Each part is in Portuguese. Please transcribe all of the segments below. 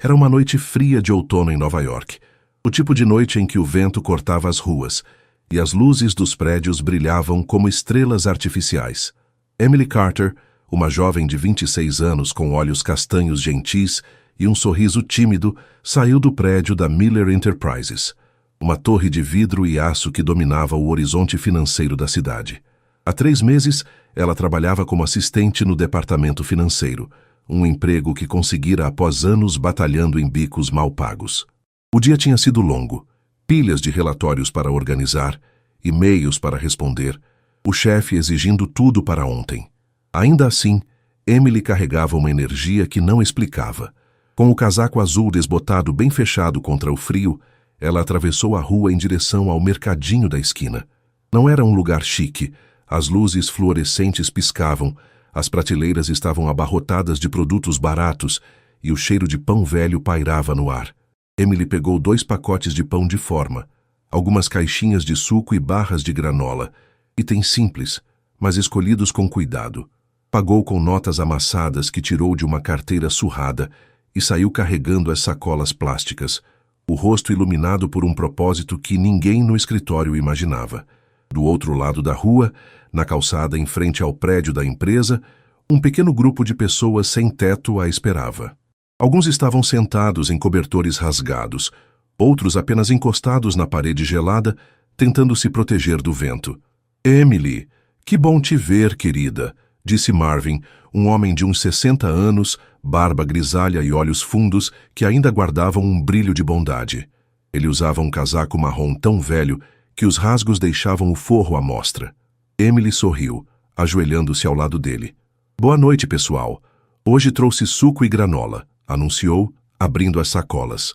Era uma noite fria de outono em Nova York, o tipo de noite em que o vento cortava as ruas e as luzes dos prédios brilhavam como estrelas artificiais. Emily Carter, uma jovem de 26 anos com olhos castanhos gentis e um sorriso tímido, saiu do prédio da Miller Enterprises, uma torre de vidro e aço que dominava o horizonte financeiro da cidade. Há 3 meses, ela trabalhava como assistente no departamento financeiro, um emprego que conseguira após anos batalhando em bicos mal pagos. O dia tinha sido longo, pilhas de relatórios para organizar, e-mails para responder, o chefe exigindo tudo para ontem. Ainda assim, Emily carregava uma energia que não explicava. Com o casaco azul desbotado bem fechado contra o frio, ela atravessou a rua em direção ao mercadinho da esquina. Não era um lugar chique, as luzes fluorescentes piscavam, as prateleiras estavam abarrotadas de produtos baratos e o cheiro de pão velho pairava no ar. Emily pegou 2 pacotes de pão de forma, algumas caixinhas de suco e barras de granola, itens simples, mas escolhidos com cuidado. Pagou com notas amassadas que tirou de uma carteira surrada e saiu carregando as sacolas plásticas, o rosto iluminado por um propósito que ninguém no escritório imaginava. Do outro lado da rua, na calçada em frente ao prédio da empresa, um pequeno grupo de pessoas sem teto a esperava. Alguns estavam sentados em cobertores rasgados, outros apenas encostados na parede gelada, tentando se proteger do vento. "Emily, que bom te ver, querida", disse Marvin, um homem de uns 60 anos, barba grisalha e olhos fundos que ainda guardavam um brilho de bondade. Ele usava um casaco marrom tão velho que os rasgos deixavam o forro à mostra. Emily sorriu, ajoelhando-se ao lado dele. "Boa noite, pessoal. Hoje trouxe suco e granola", anunciou, abrindo as sacolas.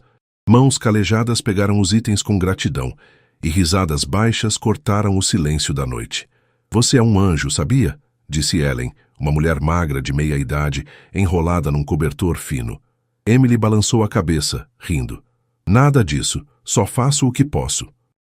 Mãos calejadas pegaram os itens com gratidão, e risadas baixas cortaram o silêncio da noite. "Você é um anjo, sabia?", disse Ellen, uma mulher magra de meia-idade, enrolada num cobertor fino. Emily balançou a cabeça, rindo. "Nada disso, só faço o que posso."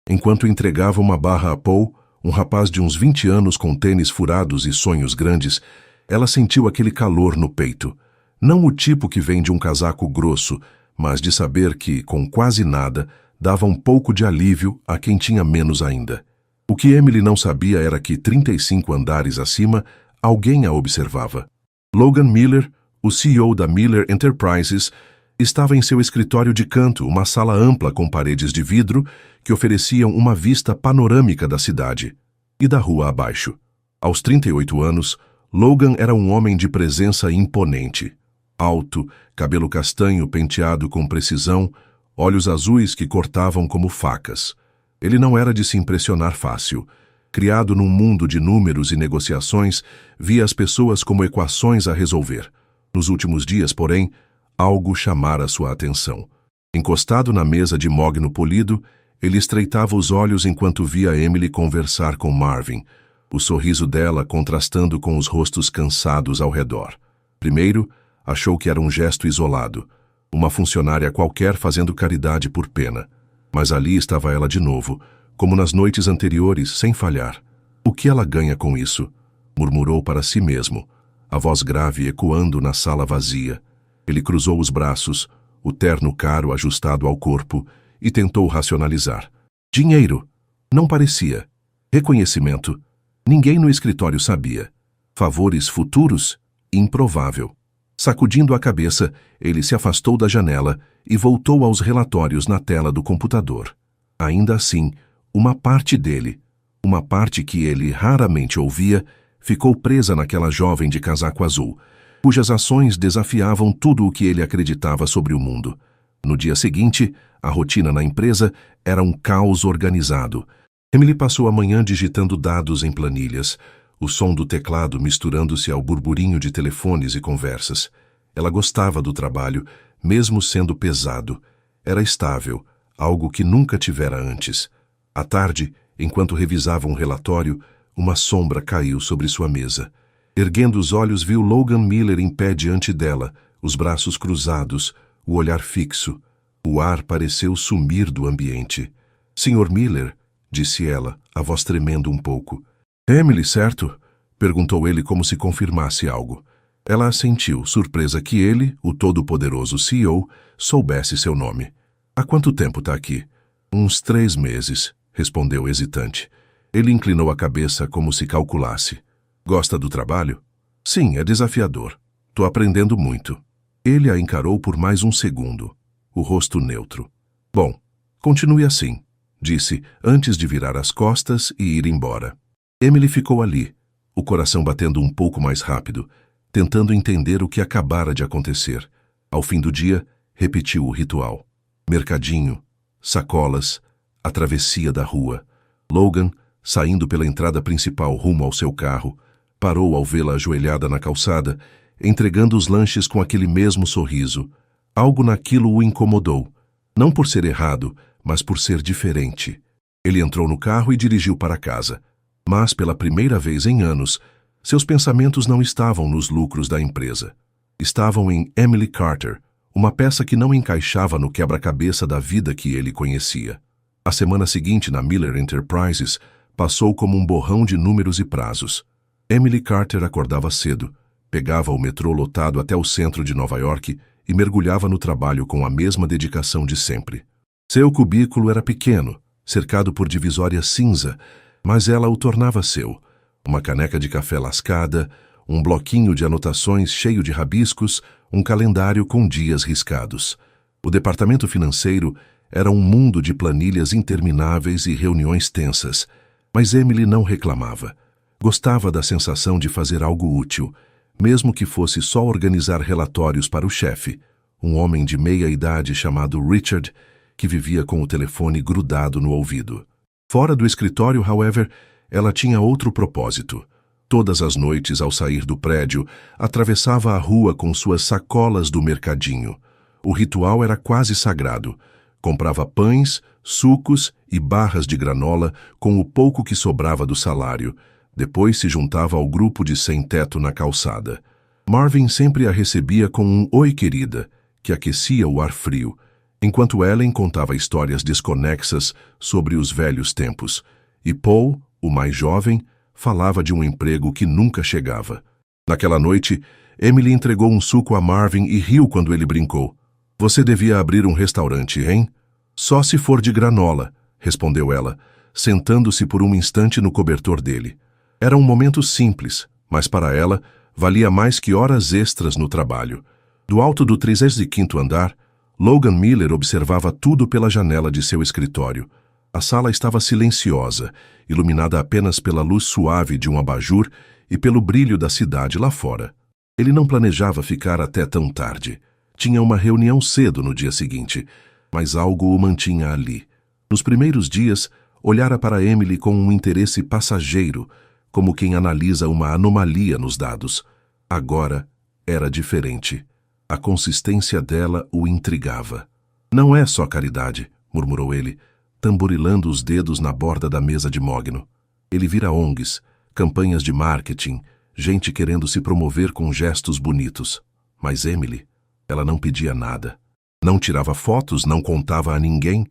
Enquanto entregava uma barra a Paul, um rapaz de uns 20 anos com tênis furados e sonhos grandes, ela sentiu aquele calor no peito. Não o tipo que vem de um casaco grosso, mas de saber que, com quase nada, dava um pouco de alívio a quem tinha menos ainda. O que Emily não sabia era que, 35 andares acima, alguém a observava. Logan Miller, o CEO da Miller Enterprises, estava em seu escritório de canto, uma sala ampla com paredes de vidro que ofereciam uma vista panorâmica da cidade e da rua abaixo. Aos 38 anos, Logan era um homem de presença imponente. Alto, cabelo castanho penteado com precisão, olhos azuis que cortavam como facas. Ele não era de se impressionar fácil. Criado num mundo de números e negociações, via as pessoas como equações a resolver. Nos últimos dias, porém, algo chamara sua atenção. Encostado na mesa de mogno polido, ele estreitava os olhos enquanto via Emily conversar com Marvin, o sorriso dela contrastando com os rostos cansados ao redor. Primeiro, achou que era um gesto isolado, uma funcionária qualquer fazendo caridade por pena. Mas ali estava ela de novo, como nas noites anteriores, sem falhar. "O que ela ganha com isso?", murmurou para si mesmo, a voz grave ecoando na sala vazia. Ele cruzou os braços, o terno caro ajustado ao corpo, e tentou racionalizar. Dinheiro. Não parecia. Reconhecimento. Ninguém no escritório sabia. Favores futuros? Improvável. Sacudindo a cabeça, ele se afastou da janela e voltou aos relatórios na tela do computador. Ainda assim, uma parte dele, uma parte que ele raramente ouvia, ficou presa naquela jovem de casaco azul, cujas ações desafiavam tudo o que ele acreditava sobre o mundo. No dia seguinte, a rotina na empresa era um caos organizado. Emily passou a manhã digitando dados em planilhas, o som do teclado misturando-se ao burburinho de telefones e conversas. Ela gostava do trabalho, mesmo sendo pesado. Era estável, algo que nunca tivera antes. À tarde, enquanto revisava um relatório, uma sombra caiu sobre sua mesa. Erguendo os olhos, viu Logan Miller em pé diante dela, os braços cruzados, o olhar fixo. O ar pareceu sumir do ambiente. "Sr. Miller", disse ela, a voz tremendo um pouco. "Emily, certo?", perguntou ele como se confirmasse algo. Ela assentiu, surpresa que ele, o todo-poderoso CEO, soubesse seu nome. Há quanto tempo tá aqui? Uns 3 meses, respondeu hesitante. Ele inclinou a cabeça como se calculasse. Gosta do trabalho? Sim, é desafiador. Tô aprendendo muito. Ele a encarou por mais um segundo, o rosto neutro. Bom, continue assim, disse, antes de virar as costas e ir embora. Emily ficou ali, o coração batendo um pouco mais rápido, tentando entender o que acabara de acontecer. Ao fim do dia, repetiu o ritual. Mercadinho, sacolas, a travessia da rua. Logan, saindo pela entrada principal rumo ao seu carro, parou ao vê-la ajoelhada na calçada, entregando os lanches com aquele mesmo sorriso. Algo naquilo o incomodou, não por ser errado, mas por ser diferente. Ele entrou no carro e dirigiu para casa. Mas, pela primeira vez em anos, seus pensamentos não estavam nos lucros da empresa. Estavam em Emily Carter, uma peça que não encaixava no quebra-cabeça da vida que ele conhecia. A semana seguinte na Miller Enterprises passou como um borrão de números e prazos. Emily Carter acordava cedo, pegava o metrô lotado até o centro de Nova York e mergulhava no trabalho com a mesma dedicação de sempre. Seu cubículo era pequeno, cercado por divisória cinza, mas ela o tornava seu. Uma caneca de café lascada, um bloquinho de anotações cheio de rabiscos, um calendário com dias riscados. O departamento financeiro era um mundo de planilhas intermináveis e reuniões tensas, mas Emily não reclamava. Gostava da sensação de fazer algo útil, mesmo que fosse só organizar relatórios para o chefe, um homem de meia-idade chamado Richard, que vivia com o telefone grudado no ouvido. Fora do escritório, however, ela tinha outro propósito. Todas as noites, ao sair do prédio, atravessava a rua com suas sacolas do mercadinho. O ritual era quase sagrado. Comprava pães, sucos e barras de granola com o pouco que sobrava do salário. Depois se juntava ao grupo de sem-teto na calçada. Marvin sempre a recebia com um "Oi, querida", que aquecia o ar frio, enquanto Ellen contava histórias desconexas sobre os velhos tempos. E Paul, o mais jovem, falava de um emprego que nunca chegava. Naquela noite, Emily entregou um suco a Marvin e riu quando ele brincou. "Você devia abrir um restaurante, hein?" "Só se for de granola", respondeu ela, sentando-se por um instante no cobertor dele. Era um momento simples, mas para ela valia mais que horas extras no trabalho. Do alto do 35º andar, Logan Miller observava tudo pela janela de seu escritório. A sala estava silenciosa, iluminada apenas pela luz suave de um abajur e pelo brilho da cidade lá fora. Ele não planejava ficar até tão tarde. Tinha uma reunião cedo no dia seguinte, mas algo o mantinha ali. Nos primeiros dias, olhara para Emily com um interesse passageiro, como quem analisa uma anomalia nos dados. Agora era diferente. A consistência dela o intrigava. "Não é só caridade", murmurou ele, tamborilando os dedos na borda da mesa de mogno. Ele vira ONGs, campanhas de marketing, gente querendo se promover com gestos bonitos. Mas Emily, ela não pedia nada. Não tirava fotos, não contava a ninguém,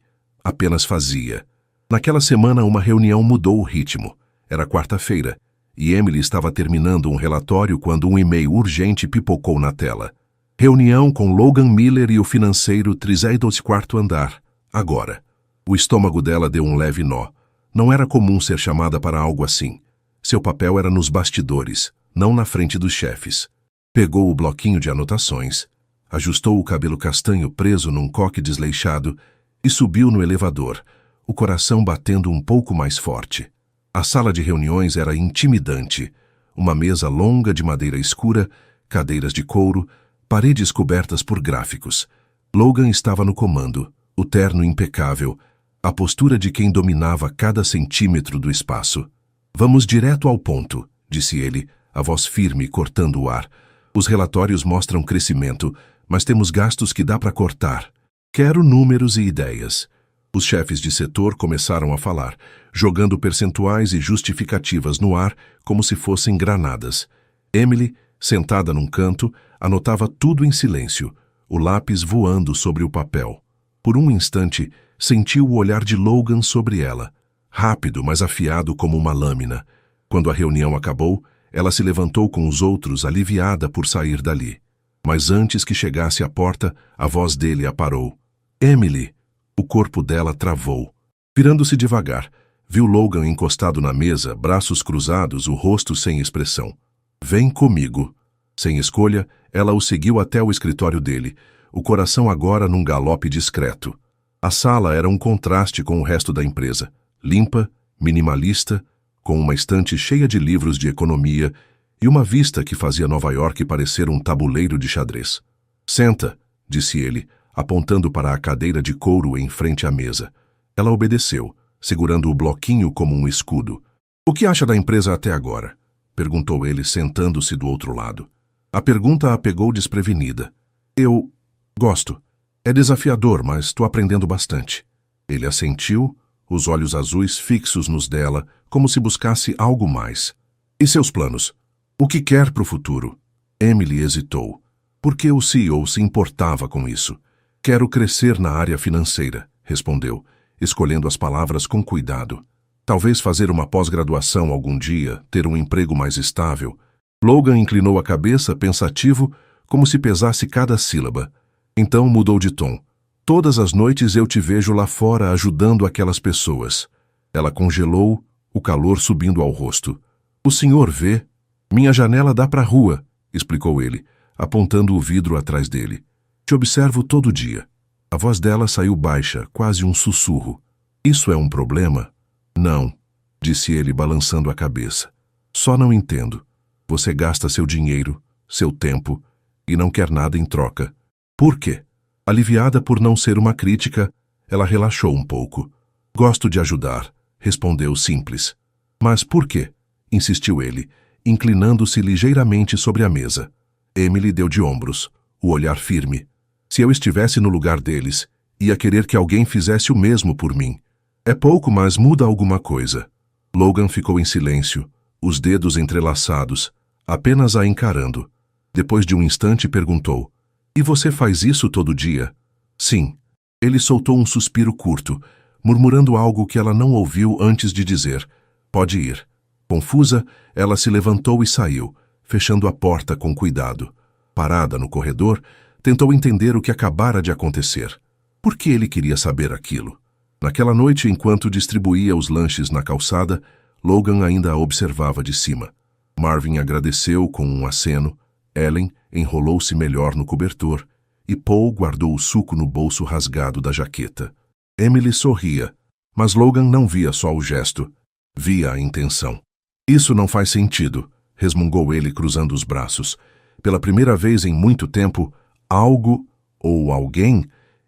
apenas fazia. Naquela semana, uma reunião mudou o ritmo. Era quarta-feira, e Emily estava terminando um relatório quando um e-mail urgente pipocou na tela. Reunião com Logan Miller e o financeiro 34º andar. Agora. O estômago dela deu um leve nó. Não era comum ser chamada para algo assim. Seu papel era nos bastidores, não na frente dos chefes. Pegou o bloquinho de anotações, ajustou o cabelo castanho preso num coque desleixado e subiu no elevador, o coração batendo um pouco mais forte. A sala de reuniões era intimidante. Uma mesa longa de madeira escura, cadeiras de couro, paredes cobertas por gráficos. Logan estava no comando, o terno impecável, a postura de quem dominava cada centímetro do espaço. "Vamos direto ao ponto", disse ele, a voz firme cortando o ar. "Os relatórios mostram crescimento, mas temos gastos que dá para cortar. Quero números e ideias." Os chefes de setor começaram a falar, jogando percentuais e justificativas no ar como se fossem granadas. Emily, sentada num canto, anotava tudo em silêncio, o lápis voando sobre o papel. Por um instante, sentiu o olhar de Logan sobre ela, rápido, mas afiado como uma lâmina. Quando a reunião acabou, ela se levantou com os outros, aliviada por sair dali. Mas antes que chegasse à porta, a voz dele a parou. Emily! O corpo dela travou. Virando-se devagar, viu Logan encostado na mesa, braços cruzados, o rosto sem expressão. Vem comigo. Sem escolha, ela o seguiu até o escritório dele, o coração agora num galope discreto. A sala era um contraste com o resto da empresa. Limpa, minimalista, com uma estante cheia de livros de economia e uma vista que fazia Nova York parecer um tabuleiro de xadrez. Senta, disse ele, apontando para a cadeira de couro em frente à mesa. Ela obedeceu, segurando o bloquinho como um escudo. O que acha da empresa até agora? Perguntou ele, sentando-se do outro lado. A pergunta a pegou desprevenida. Eu gosto. É desafiador, mas estou aprendendo bastante. Ele assentiu, os olhos azuis fixos nos dela, como se buscasse algo mais. E seus planos? O que quer para o futuro? Emily hesitou. Por que o CEO se importava com isso? Quero crescer na área financeira, respondeu, escolhendo as palavras com cuidado. Talvez fazer uma pós-graduação algum dia, ter um emprego mais estável. Logan inclinou a cabeça, pensativo, como se pesasse cada sílaba. Então mudou de tom. Todas as noites eu te vejo lá fora ajudando aquelas pessoas. Ela congelou, o calor subindo ao rosto. O senhor vê? Minha janela dá para a rua, explicou ele, apontando o vidro atrás dele. Te observo todo dia. A voz dela saiu baixa, quase um sussurro. Isso é um problema? Não, disse ele balançando a cabeça. Só não entendo. Você gasta seu dinheiro, seu tempo, e não quer nada em troca. Por quê? Aliviada por não ser uma crítica, ela relaxou um pouco. Gosto de ajudar, respondeu simples. Mas por quê? Insistiu ele, inclinando-se ligeiramente sobre a mesa. Emily deu de ombros, o olhar firme. Se eu estivesse no lugar deles, ia querer que alguém fizesse o mesmo por mim. É pouco, mas muda alguma coisa. Logan ficou em silêncio, os dedos entrelaçados, apenas a encarando. Depois de um instante perguntou, e você faz isso todo dia? Sim. Ele soltou um suspiro curto, murmurando algo que ela não ouviu antes de dizer, pode ir. Confusa, ela se levantou e saiu, fechando a porta com cuidado. Parada no corredor, tentou entender o que acabara de acontecer. Por que ele queria saber aquilo? Naquela noite, enquanto distribuía os lanches na calçada, Logan ainda a observava de cima. Marvin agradeceu com um aceno, Ellen enrolou-se melhor no cobertor e Paul guardou o suco no bolso rasgado da jaqueta. Emily sorria, mas Logan não via só o gesto, via a intenção. Isso não faz sentido, resmungou ele cruzando os braços. Pela primeira vez em muito tempo, algo ou alguém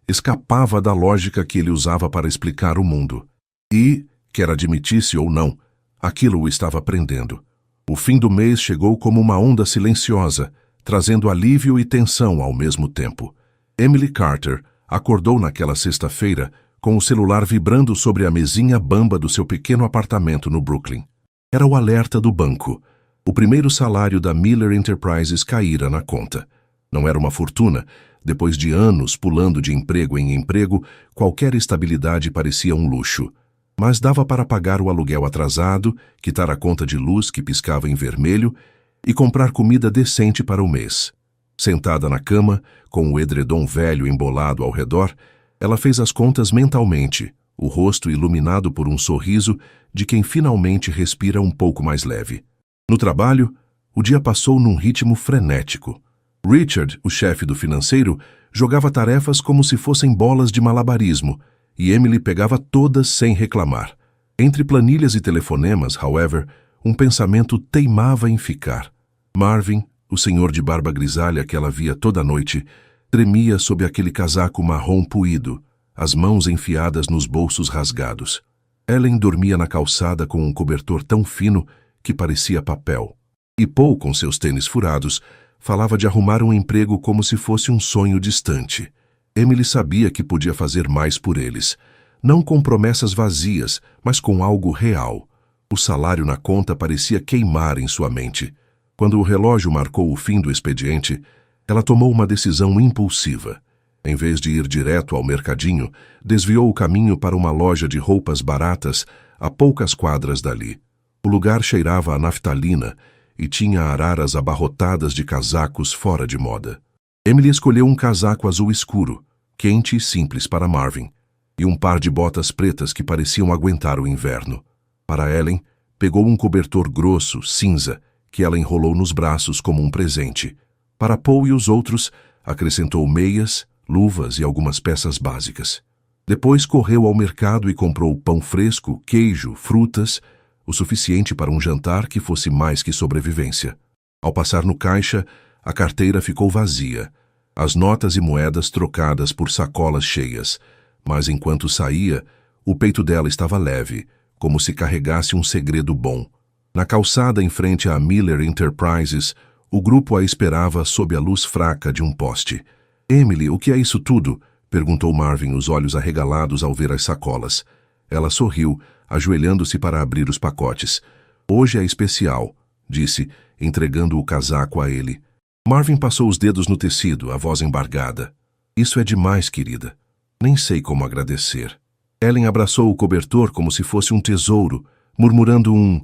escapava da lógica que ele usava para explicar o mundo. E, quer admitisse ou não, aquilo o estava prendendo. O fim do mês chegou como uma onda silenciosa, trazendo alívio e tensão ao mesmo tempo. Emily Carter acordou naquela sexta-feira com o celular vibrando sobre a mesinha bamba do seu pequeno apartamento no Brooklyn. Era o alerta do banco. O primeiro salário da Miller Enterprises caíra na conta. Não era uma fortuna. Depois de anos pulando de emprego em emprego, qualquer estabilidade parecia um luxo. Mas dava para pagar o aluguel atrasado, quitar a conta de luz que piscava em vermelho e comprar comida decente para o mês. Sentada na cama, com o edredom velho embolado ao redor, ela fez as contas mentalmente, o rosto iluminado por um sorriso de quem finalmente respira um pouco mais leve. No trabalho, o dia passou num ritmo frenético. Richard, o chefe do financeiro, jogava tarefas como se fossem bolas de malabarismo, e Emily pegava todas sem reclamar. Entre planilhas e telefonemas, however, um pensamento teimava em ficar. Marvin, o senhor de barba grisalha que ela via toda noite, tremia sob aquele casaco marrom puído, as mãos enfiadas nos bolsos rasgados. Ellen dormia na calçada com um cobertor tão fino que parecia papel. E Paul, com seus tênis furados, falava de arrumar um emprego como se fosse um sonho distante. Emily sabia que podia fazer mais por eles, não com promessas vazias, mas com algo real. O salário na conta parecia queimar em sua mente. Quando o relógio marcou o fim do expediente, ela tomou uma decisão impulsiva. Em vez de ir direto ao mercadinho, desviou o caminho para uma loja de roupas baratas a poucas quadras dali. O lugar cheirava a naftalina e tinha araras abarrotadas de casacos fora de moda. Emily escolheu um casaco azul escuro, quente e simples para Marvin, e um par de botas pretas que pareciam aguentar o inverno. Para Ellen, pegou um cobertor grosso, cinza, que ela enrolou nos braços como um presente. Para Paul e os outros, acrescentou meias, luvas e algumas peças básicas. Depois correu ao mercado e comprou pão fresco, queijo, frutas, o suficiente para um jantar que fosse mais que sobrevivência. Ao passar no caixa, a carteira ficou vazia, as notas e moedas trocadas por sacolas cheias, mas enquanto saía, o peito dela estava leve, como se carregasse um segredo bom. Na calçada em frente à Miller Enterprises, o grupo a esperava sob a luz fraca de um poste. "Emily, o que é isso tudo?" perguntou Marvin, os olhos arregalados ao ver as sacolas. Ela sorriu, ajoelhando-se para abrir os pacotes. "Hoje é especial", disse, entregando o casaco a ele. Marvin passou os dedos no tecido, a voz embargada. "Isso é demais, querida. Nem sei como agradecer." Ellen abraçou o cobertor como se fosse um tesouro, murmurando um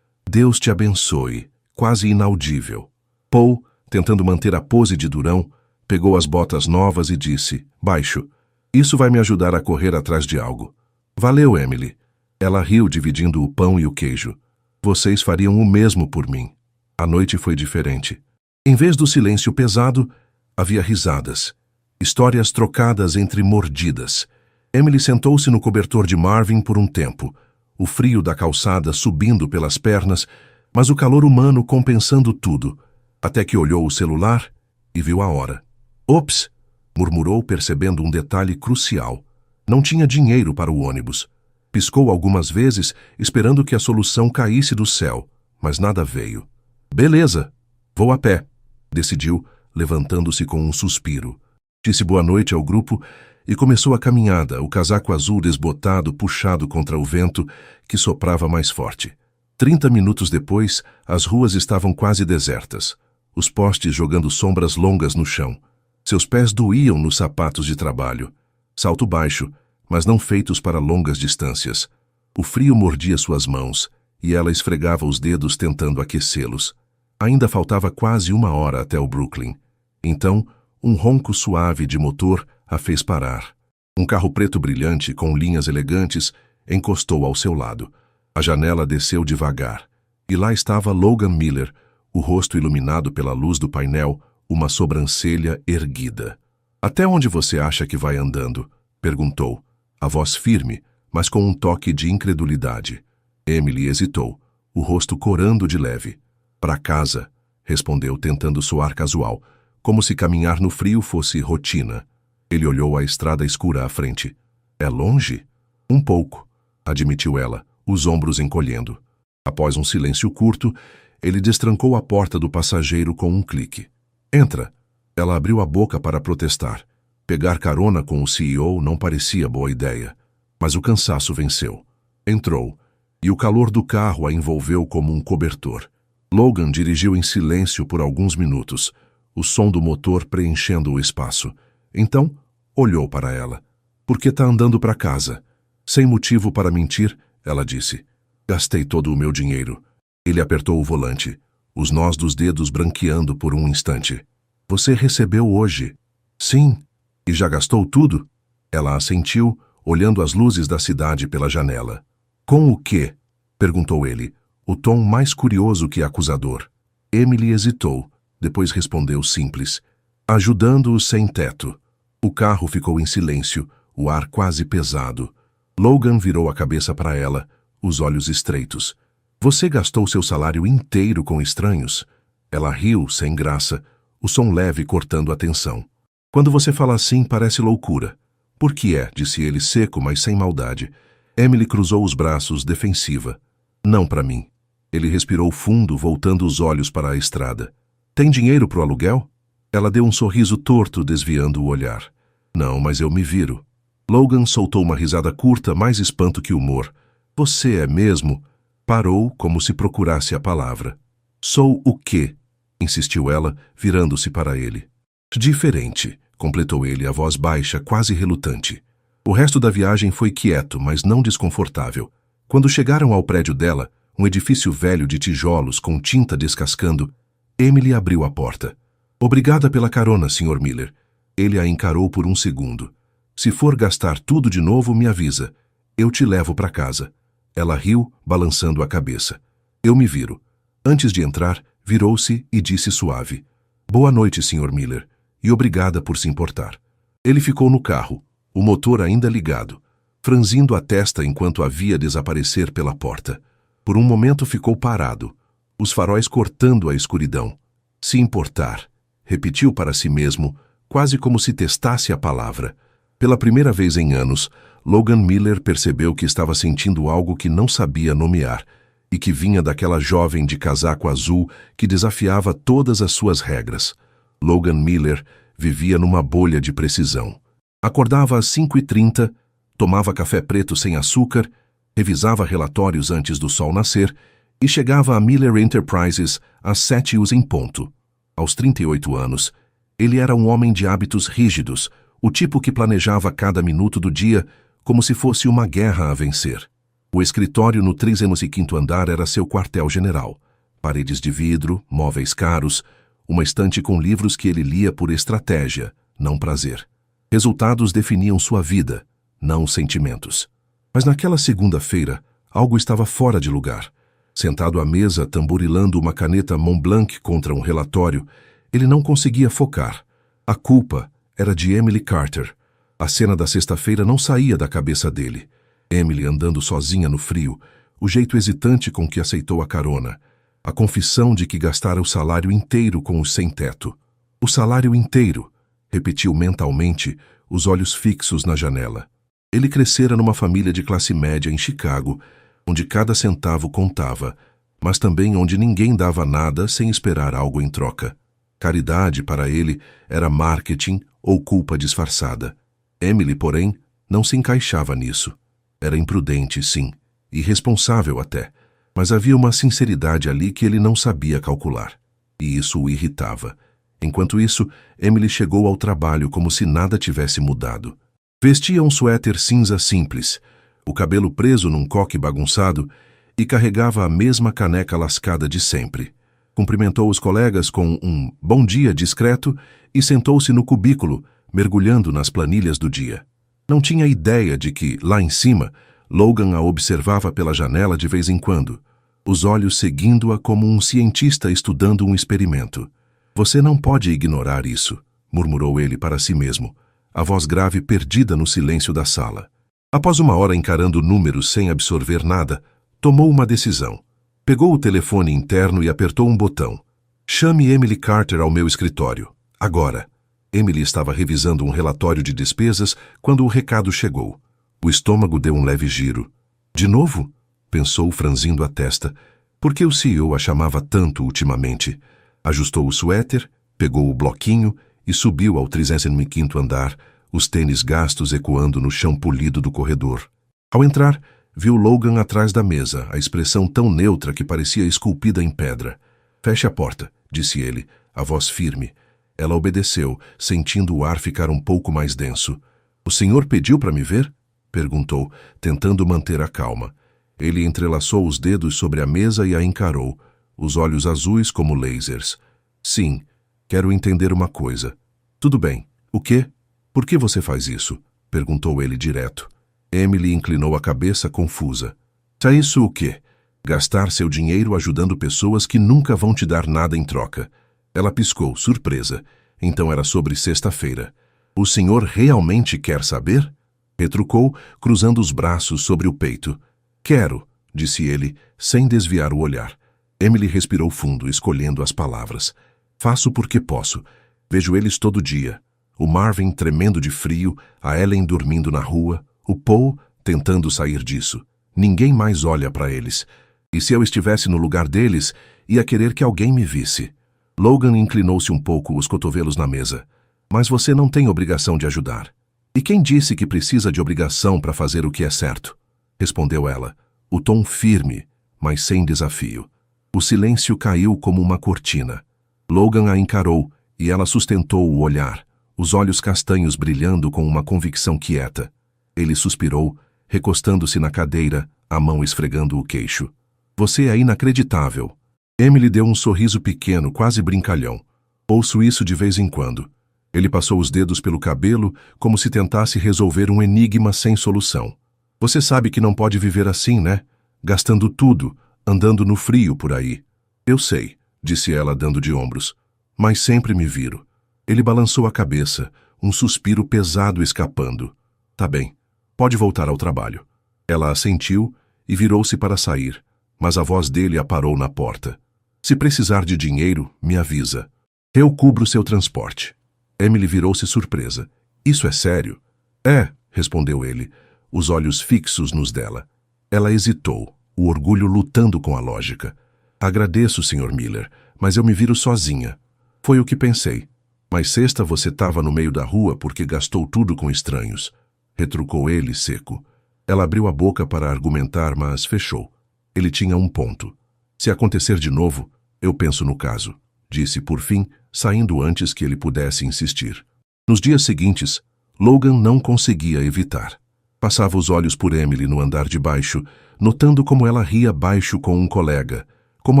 "Deus te abençoe", quase inaudível. Paul, tentando manter a pose de durão, pegou as botas novas e disse, baixo, "Isso vai me ajudar a correr atrás de algo." "Valeu, Emily." Ela riu, dividindo o pão e o queijo. "Vocês fariam o mesmo por mim." A noite foi diferente. Em vez do silêncio pesado, havia risadas. Histórias trocadas entre mordidas. Emily sentou-se no cobertor de Marvin por um tempo, o frio da calçada subindo pelas pernas, mas o calor humano compensando tudo, até que olhou o celular e viu a hora. "Ops!" murmurou, percebendo um detalhe crucial. Não tinha dinheiro para o ônibus. Piscou algumas vezes, esperando que a solução caísse do céu, mas nada veio. "Beleza, vou a pé", decidiu, levantando-se com um suspiro. Disse boa noite ao grupo e começou a caminhada, o casaco azul desbotado puxado contra o vento que soprava mais forte. 30 minutos depois, as ruas estavam quase desertas, os postes jogando sombras longas no chão. Seus pés doíam nos sapatos de trabalho. Salto baixo, mas não feitos para longas distâncias. O frio mordia suas mãos, e ela esfregava os dedos tentando aquecê-los. Ainda faltava quase 1 hora até o Brooklyn. Então, um ronco suave de motor a fez parar. Um carro preto brilhante, com linhas elegantes, encostou ao seu lado. A janela desceu devagar, e lá estava Logan Miller, o rosto iluminado pela luz do painel, uma sobrancelha erguida. "Até onde você acha que vai andando?" perguntou, a voz firme, mas com um toque de incredulidade. Emily hesitou, o rosto corando de leve. "Para casa", respondeu, tentando soar casual, como se caminhar no frio fosse rotina. Ele olhou a estrada escura à frente. "É longe?" "Um pouco", admitiu ela, os ombros encolhendo. Após um silêncio curto, ele destrancou a porta do passageiro com um clique. "Entra." Ela abriu a boca para protestar. Pegar carona com o CEO não parecia boa ideia, mas o cansaço venceu. Entrou, e o calor do carro a envolveu como um cobertor. Logan dirigiu em silêncio por alguns minutos, o som do motor preenchendo o espaço. Então, olhou para ela. "Por que tá andando para casa?" "Sem motivo para mentir", ela disse. "Gastei todo o meu dinheiro." Ele apertou o volante, os nós dos dedos branqueando por um instante. "Você recebeu hoje?" "Sim." "E já gastou tudo?" Ela assentiu, olhando as luzes da cidade pela janela. "Com o quê?" perguntou ele, o tom mais curioso que acusador. Emily hesitou, depois respondeu simples. "Ajudando o sem-teto." O carro ficou em silêncio, o ar quase pesado. Logan virou a cabeça para ela, os olhos estreitos. "Você gastou seu salário inteiro com estranhos?" Ela riu, sem graça, o som leve cortando a tensão. "Quando você fala assim, parece loucura." "Por que é?" disse ele seco, mas sem maldade. Emily cruzou os braços, defensiva. "Não para mim." Ele respirou fundo, voltando os olhos para a estrada. "Tem dinheiro pro aluguel?" Ela deu um sorriso torto, desviando o olhar. "Não, mas eu me viro." Logan soltou uma risada curta, mais espanto que humor. "Você é mesmo?" Parou, como se procurasse a palavra. "Sou o quê?" insistiu ela, virando-se para ele. "Diferente", completou ele, a voz baixa, quase relutante. O resto da viagem foi quieto, mas não desconfortável. Quando chegaram ao prédio dela, Um edifício velho de tijolos com tinta descascando. Emily abriu a porta. Obrigada pela carona, Sr. Miller. Ele a encarou por um segundo. Se for gastar tudo de novo, me avisa. Eu te levo para casa. Ela riu, balançando a cabeça. Eu me viro. Antes de entrar, virou-se e disse suave. Boa noite, Sr. Miller, e obrigada por se importar. Ele ficou no carro, o motor ainda ligado, franzindo a testa enquanto a via desaparecer pela porta. Por um momento ficou parado, os faróis cortando a escuridão. Se importar, repetiu para si mesmo, quase como se testasse a palavra. Pela primeira vez em anos, Logan Miller percebeu que estava sentindo algo que não sabia nomear e que vinha daquela jovem de casaco azul que desafiava todas as suas regras. Logan Miller vivia numa bolha de precisão. Acordava às 5h30, tomava café preto sem açúcar, revisava relatórios antes do sol nascer e chegava a Miller Enterprises às 7h em ponto. Aos 38 anos, ele era um homem de hábitos rígidos, o tipo que planejava cada minuto do dia como se fosse uma guerra a vencer. O escritório no 35º andar era seu quartel-general. Paredes de vidro, móveis caros, uma estante com livros que ele lia por estratégia, não prazer. Resultados definiam sua vida, não sentimentos. Mas naquela segunda-feira, algo estava fora de lugar. Sentado à mesa, tamborilando uma caneta Montblanc contra um relatório, ele não conseguia focar. A culpa era de Emily Carter. A cena da sexta-feira não saía da cabeça dele. Emily andando sozinha no frio, o jeito hesitante com que aceitou a carona, a confissão de que gastara o salário inteiro com os sem-teto. O salário inteiro, repetiu mentalmente, os olhos fixos na janela. Ele crescera numa família de classe média em Chicago, onde cada centavo contava, mas também onde ninguém dava nada sem esperar algo em troca. Caridade, para ele, era marketing ou culpa disfarçada. Emily, porém, não se encaixava nisso. Era imprudente, sim, irresponsável até, mas havia uma sinceridade ali que ele não sabia calcular. E isso o irritava. Enquanto isso, Emily chegou ao trabalho como se nada tivesse mudado. Vestia um suéter cinza simples, o cabelo preso num coque bagunçado, e carregava a mesma caneca lascada de sempre. Cumprimentou os colegas com um bom dia discreto e sentou-se no cubículo, mergulhando nas planilhas do dia. Não tinha ideia de que, lá em cima, Logan a observava pela janela de vez em quando, os olhos seguindo-a como um cientista estudando um experimento. Você não pode ignorar isso, murmurou ele para si mesmo, a voz grave perdida no silêncio da sala. Após uma hora encarando números sem absorver nada, tomou uma decisão. Pegou o telefone interno e apertou um botão. Chame Emily Carter ao meu escritório. Agora. Emily estava revisando um relatório de despesas quando o recado chegou. O estômago deu um leve giro. De novo? Pensou, franzindo a testa. Por que o CEO a chamava tanto ultimamente? Ajustou o suéter, pegou o bloquinho e subiu ao 35º andar, os tênis gastos ecoando no chão polido do corredor. Ao entrar, viu Logan atrás da mesa, a expressão tão neutra que parecia esculpida em pedra. Feche a porta, disse ele, a voz firme. Ela obedeceu, sentindo o ar ficar um pouco mais denso. O senhor pediu para me ver? Perguntou, tentando manter a calma. Ele entrelaçou os dedos sobre a mesa e a encarou, os olhos azuis como lasers. Sim, quero entender uma coisa. Tudo bem. O quê? Por que você faz isso? Perguntou ele direto. Emily inclinou a cabeça confusa. É isso o quê? Gastar seu dinheiro ajudando pessoas que nunca vão te dar nada em troca. Ela piscou, surpresa. Então era sobre sexta-feira. O senhor realmente quer saber? Retrucou, cruzando os braços sobre o peito. Quero, disse ele, sem desviar o olhar. Emily respirou fundo, escolhendo as palavras. Faço porque posso. Vejo eles todo dia. O Marvin tremendo de frio, a Ellen dormindo na rua, o Paul tentando sair disso. Ninguém mais olha para eles. E se eu estivesse no lugar deles, ia querer que alguém me visse. Logan inclinou-se um pouco, os cotovelos na mesa. Mas você não tem obrigação de ajudar. E quem disse que precisa de obrigação para fazer o que é certo? Respondeu ela, o tom firme, mas sem desafio. O silêncio caiu como uma cortina. Logan a encarou e ela sustentou o olhar, os olhos castanhos brilhando com uma convicção quieta. Ele suspirou, recostando-se na cadeira, a mão esfregando o queixo. Você é inacreditável. Emily deu um sorriso pequeno, quase brincalhão. Ouço isso de vez em quando. Ele passou os dedos pelo cabelo, como se tentasse resolver um enigma sem solução. Você sabe que não pode viver assim, né? Gastando tudo, andando no frio por aí. Eu sei, disse ela dando de ombros. Mas sempre me viro. Ele balançou a cabeça, um suspiro pesado escapando. Tá bem, pode voltar ao trabalho. Ela assentiu e virou-se para sair, mas a voz dele a parou na porta. Se precisar de dinheiro, me avisa. Eu cubro seu transporte. Emily virou-se surpresa. Isso é sério? É, respondeu ele, os olhos fixos nos dela. Ela hesitou, o orgulho lutando com a lógica. Agradeço, Sr. Miller, mas eu me viro sozinha. Foi o que pensei. Mas sexta você estava no meio da rua porque gastou tudo com estranhos. Retrucou ele, seco. Ela abriu a boca para argumentar, mas fechou. Ele tinha um ponto. Se acontecer de novo, eu penso no caso, disse por fim, saindo antes que ele pudesse insistir. Nos dias seguintes, Logan não conseguia evitar. Passava os olhos por Emily no andar de baixo, notando como ela ria baixo com um colega, como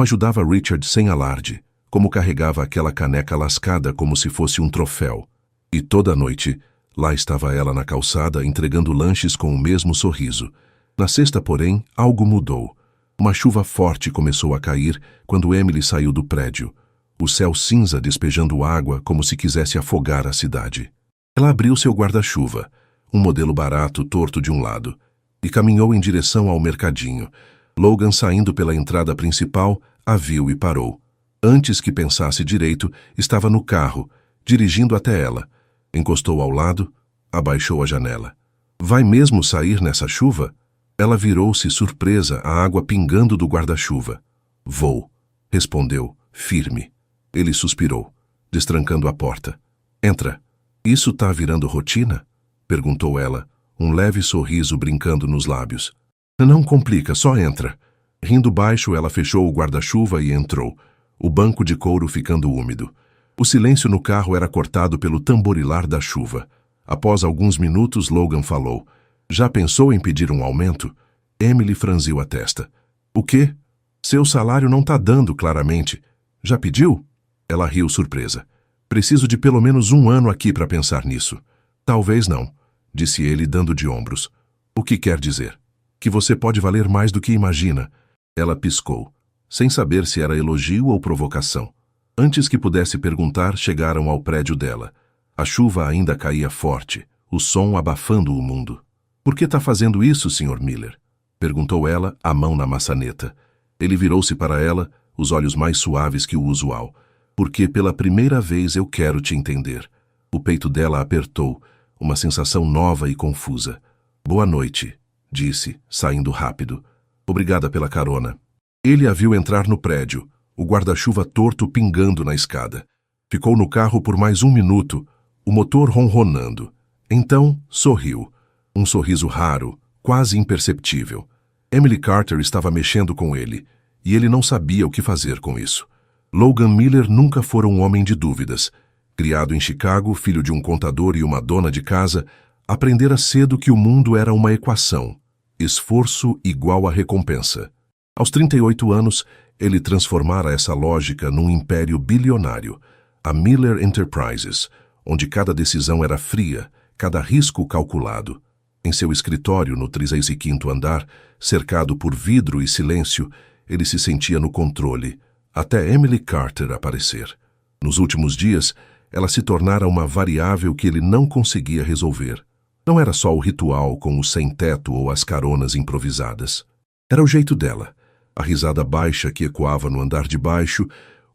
ajudava Richard sem alarde, como carregava aquela caneca lascada como se fosse um troféu. E toda noite, lá estava ela na calçada entregando lanches com o mesmo sorriso. Na sexta, porém, algo mudou. Uma chuva forte começou a cair quando Emily saiu do prédio. O céu cinza despejando água como se quisesse afogar a cidade. Ela abriu seu guarda-chuva, um modelo barato torto de um lado, e caminhou em direção ao mercadinho. Logan, saindo pela entrada principal, a viu e parou. Antes que pensasse direito, estava no carro, dirigindo até ela. Encostou ao lado, abaixou a janela. Vai mesmo sair nessa chuva? Ela virou-se surpresa, a água pingando do guarda-chuva. Vou, respondeu, firme. Ele suspirou, destrancando a porta. Entra. Isso tá virando rotina? Perguntou ela, um leve sorriso brincando nos lábios. Não complica, só entra. Rindo baixo, ela fechou o guarda-chuva e entrou, o banco de couro ficando úmido. O silêncio no carro era cortado pelo tamborilar da chuva. Após alguns minutos, Logan falou. Já pensou em pedir um aumento? Emily franziu a testa. O quê? Seu salário não tá dando, claramente. Já pediu? Ela riu surpresa. Preciso de pelo menos 1 ano aqui para pensar nisso. Talvez não, disse ele dando de ombros. O que quer dizer? Que você pode valer mais do que imagina. Ela piscou, sem saber se era elogio ou provocação. Antes que pudesse perguntar, chegaram ao prédio dela. A chuva ainda caía forte, o som abafando o mundo. Por que está fazendo isso, Sr. Miller? Perguntou ela, a mão na maçaneta. Ele virou-se para ela, os olhos mais suaves que o usual. Porque pela primeira vez eu quero te entender. O peito dela apertou, uma sensação nova e confusa. Boa noite, disse, saindo rápido. Obrigada pela carona. Ele a viu entrar no prédio, o guarda-chuva torto pingando na escada. Ficou no carro por mais 1 minuto, o motor ronronando. Então, sorriu. Um sorriso raro, quase imperceptível. Emily Carter estava mexendo com ele, e ele não sabia o que fazer com isso. Logan Miller nunca fora um homem de dúvidas. Criado em Chicago, filho de um contador e uma dona de casa, aprendera cedo que o mundo era uma equação. Esforço igual a recompensa. Aos 38 anos, ele transformara essa lógica num império bilionário, a Miller Enterprises, onde cada decisão era fria, cada risco calculado. Em seu escritório, no 35º andar, cercado por vidro e silêncio, ele se sentia no controle, até Emily Carter aparecer. Nos últimos dias, ela se tornara uma variável que ele não conseguia resolver. Não era só o ritual com o sem-teto ou as caronas improvisadas. Era o jeito dela, a risada baixa que ecoava no andar de baixo,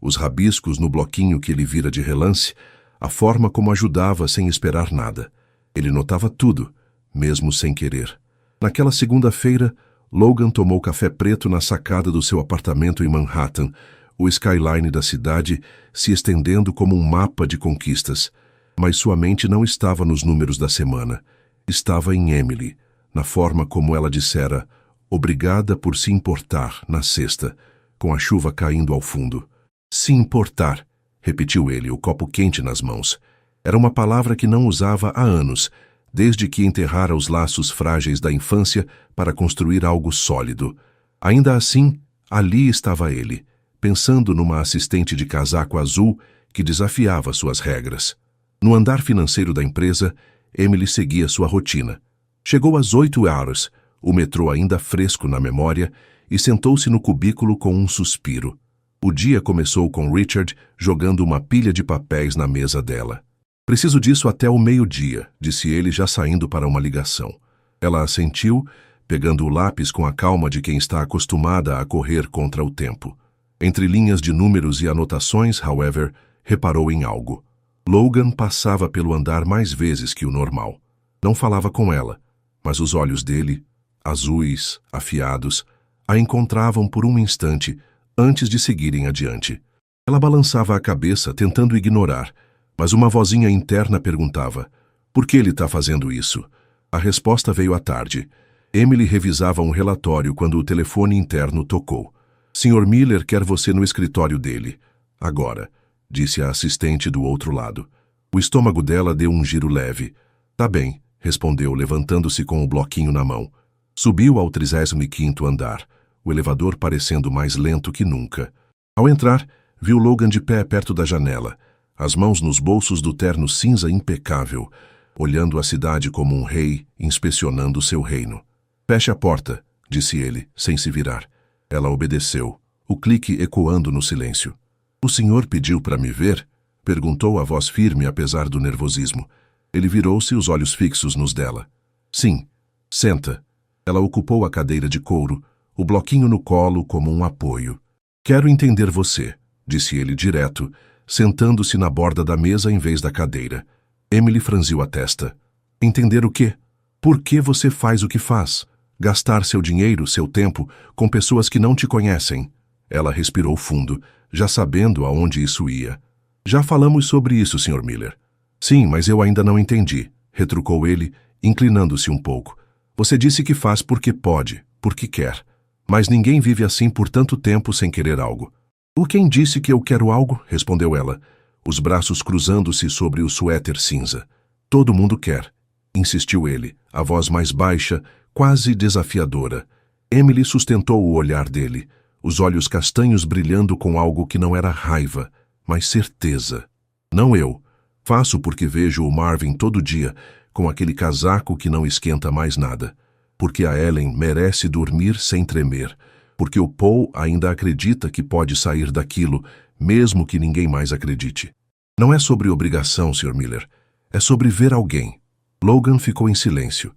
os rabiscos no bloquinho que ele vira de relance, a forma como ajudava sem esperar nada. Ele notava tudo, mesmo sem querer. Naquela segunda-feira, Logan tomou café preto na sacada do seu apartamento em Manhattan, o skyline da cidade se estendendo como um mapa de conquistas. Mas sua mente não estava nos números da semana. Estava em Emily, na forma como ela dissera, obrigada por se importar, na sexta, com a chuva caindo ao fundo. Se importar, repetiu ele, o copo quente nas mãos. Era uma palavra que não usava há anos, desde que enterrara os laços frágeis da infância para construir algo sólido. Ainda assim, Ali estava ele, pensando numa assistente de casaco azul que desafiava suas regras. No andar financeiro da empresa, Emily seguia sua rotina. Chegou às 8 horas, o metrô ainda fresco na memória, e sentou-se no cubículo com um suspiro. O dia começou com Richard jogando uma pilha de papéis na mesa dela. Preciso disso até o meio-dia, disse ele já saindo para uma ligação. Ela assentiu, pegando o lápis com a calma de quem está acostumada a correr contra o tempo. Entre linhas de números e anotações, however, reparou em algo. Logan passava pelo andar mais vezes que o normal. Não falava com ela, mas os olhos dele, azuis, afiados, a encontravam por um instante antes de seguirem adiante. Ela balançava a cabeça, tentando ignorar, mas uma vozinha interna perguntava: por que ele está fazendo isso? A resposta veio à tarde. Emily revisava um relatório quando o telefone interno tocou. Sr. Miller quer você no escritório dele. Agora, disse a assistente do outro lado. O estômago dela deu um giro leve. Tá bem, respondeu, levantando-se com o bloquinho na mão. Subiu ao 35º andar, o elevador parecendo mais lento que nunca. Ao entrar, viu Logan de pé perto da janela, as mãos nos bolsos do terno cinza impecável, olhando a cidade como um rei, inspecionando seu reino. Feche a porta, disse ele, sem se virar. Ela obedeceu, o clique ecoando no silêncio. O senhor pediu para me ver? Perguntou a voz firme apesar do nervosismo. Ele virou-se, os olhos fixos nos dela. Sim. Senta. Ela ocupou a cadeira de couro, o bloquinho no colo como um apoio. Quero entender você, disse ele direto, sentando-se na borda da mesa em vez da cadeira. Emily franziu a testa. Entender o quê? Por que você faz o que faz? Gastar seu dinheiro, seu tempo, com pessoas que não te conhecem. Ela respirou fundo, já sabendo aonde isso ia. Já falamos sobre isso, Sr. Miller. Sim, mas eu ainda não entendi, retrucou ele, inclinando-se um pouco. Você disse que faz porque pode, porque quer. Mas ninguém vive assim por tanto tempo sem querer algo. O quem disse que eu quero algo? Respondeu ela, os braços cruzando-se sobre o suéter cinza. Todo mundo quer, insistiu ele, a voz mais baixa, quase desafiadora. Emily sustentou o olhar dele, os olhos castanhos brilhando com algo que não era raiva, mas certeza. Não eu. Faço porque vejo o Marvin todo dia, com aquele casaco que não esquenta mais nada. Porque a Ellen merece dormir sem tremer. Porque o Paul ainda acredita que pode sair daquilo, mesmo que ninguém mais acredite. Não é sobre obrigação, Sr. Miller. É sobre ver alguém. Logan ficou em silêncio,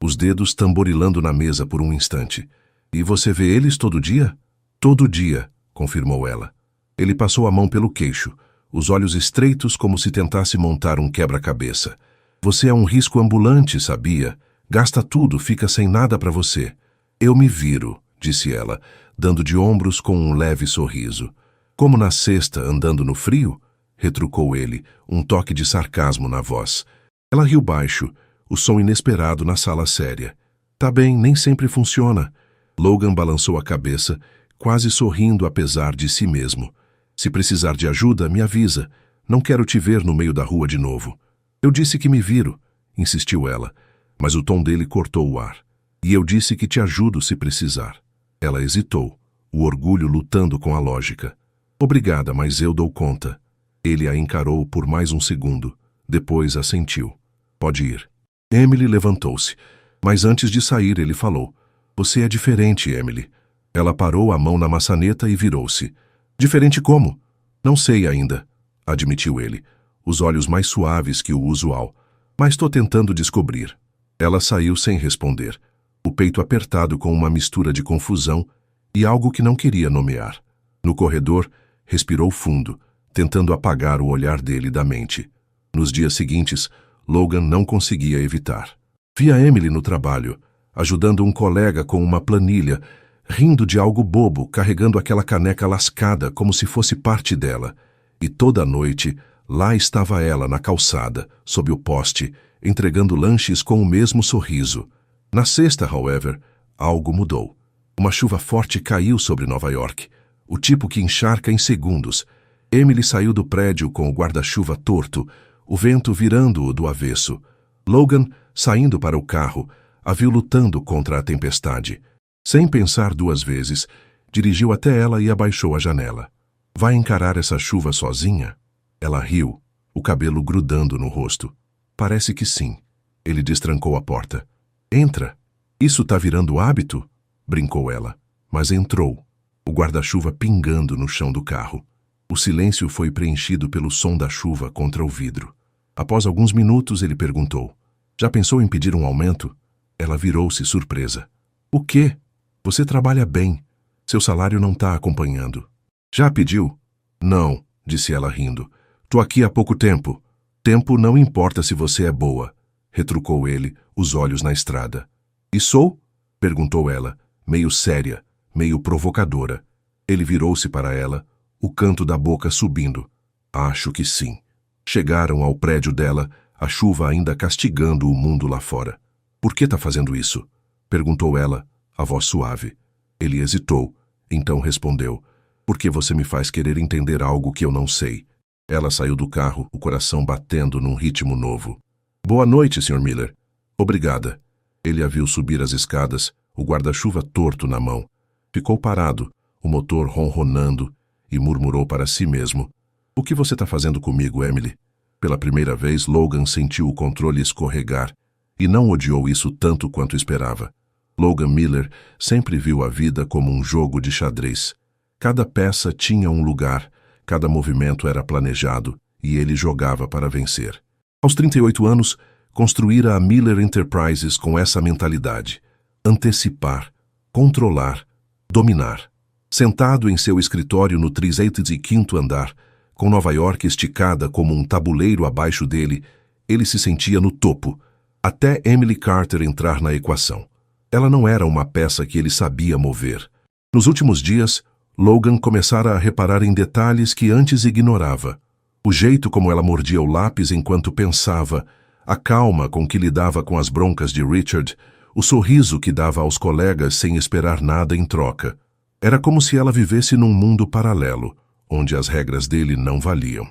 os dedos tamborilando na mesa por um instante. E você vê eles todo dia? Todo dia, confirmou ela. Ele passou a mão pelo queixo, os olhos estreitos como se tentasse montar um quebra-cabeça. Você é um risco ambulante, sabia? Gasta tudo, fica sem nada para você. Eu me viro, disse ela, dando de ombros com um leve sorriso. Como na sexta, andando no frio? Retrucou ele, um toque de sarcasmo na voz. Ela riu baixo, o som inesperado na sala séria. Tá bem, nem sempre funciona. Logan balançou a cabeça, quase sorrindo apesar de si mesmo. Se precisar de ajuda, me avisa. Não quero te ver no meio da rua de novo. Eu disse que me viro, insistiu ela, mas o tom dele cortou o ar. E eu disse que te ajudo se precisar. Ela hesitou, o orgulho lutando com a lógica. Obrigada, mas eu dou conta. Ele a encarou por mais um segundo. Depois assentiu. Pode ir. Emily levantou-se, mas antes de sair ele falou. Você é diferente, Emily. Ela parou a mão na maçaneta e virou-se. Diferente como? Não sei ainda, admitiu ele, os olhos mais suaves que o usual. Mas estou tentando descobrir. Ela saiu sem responder, o peito apertado com uma mistura de confusão e algo que não queria nomear. No corredor, respirou fundo, tentando apagar o olhar dele da mente. Nos dias seguintes, Logan não conseguia evitar. Via Emily no trabalho, ajudando um colega com uma planilha, rindo de algo bobo, carregando aquela caneca lascada como se fosse parte dela. E toda a noite, lá estava ela na calçada, sob o poste, entregando lanches com o mesmo sorriso. Na sexta, however, algo mudou. Uma chuva forte caiu sobre Nova York, o tipo que encharca em segundos. Emily saiu do prédio com o guarda-chuva torto, o vento virando-o do avesso. Logan, saindo para o carro, a viu lutando contra a tempestade. Sem pensar duas vezes, dirigiu até ela e abaixou a janela. Vai encarar essa chuva sozinha? Ela riu, o cabelo grudando no rosto. Parece que sim. Ele destrancou a porta. Entra. Isso tá virando hábito? Brincou ela. Mas entrou, o guarda-chuva pingando no chão do carro. O silêncio foi preenchido pelo som da chuva contra o vidro. Após alguns minutos, ele perguntou: já pensou em pedir um aumento? Ela virou-se surpresa. O quê? Você trabalha bem. Seu salário não tá acompanhando. Já pediu? Não, disse ela rindo. Tô aqui há pouco tempo. Tempo não importa se você é boa, retrucou ele, os olhos na estrada. E sou? Perguntou ela, meio séria, meio provocadora. Ele virou-se para ela, o canto da boca subindo. Acho que sim. Chegaram ao prédio dela, a chuva ainda castigando o mundo lá fora. Por que tá fazendo isso? Perguntou ela, a voz suave. Ele hesitou, então respondeu: porque você me faz querer entender algo que eu não sei. Ela saiu do carro, o coração batendo num ritmo novo. Boa noite, Sr. Miller. Obrigada. Ele a viu subir as escadas, o guarda-chuva torto na mão. Ficou parado, o motor ronronando, e murmurou para si mesmo: o que você está fazendo comigo, Emily? Pela primeira vez, Logan sentiu o controle escorregar, e não odiou isso tanto quanto esperava. Logan Miller sempre viu a vida como um jogo de xadrez. Cada peça tinha um lugar, cada movimento era planejado, e ele jogava para vencer. Aos 38 anos, construíra a Miller Enterprises com essa mentalidade: antecipar, controlar, dominar. Sentado em seu escritório no 35º andar, com Nova York esticada como um tabuleiro abaixo dele, ele se sentia no topo, até Emily Carter entrar na equação. Ela não era uma peça que ele sabia mover. Nos últimos dias, Logan começara a reparar em detalhes que antes ignorava. O jeito como ela mordia o lápis enquanto pensava, a calma com que lidava com as broncas de Richard, o sorriso que dava aos colegas sem esperar nada em troca. Era como se ela vivesse num mundo paralelo, onde as regras dele não valiam.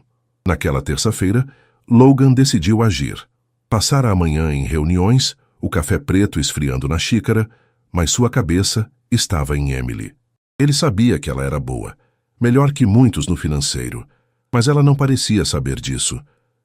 Naquela terça-feira, Logan decidiu agir. Passara a manhã em reuniões, o café preto esfriando na xícara, mas sua cabeça estava em Emily. Ele sabia que ela era boa, melhor que muitos no financeiro, mas ela não parecia saber disso.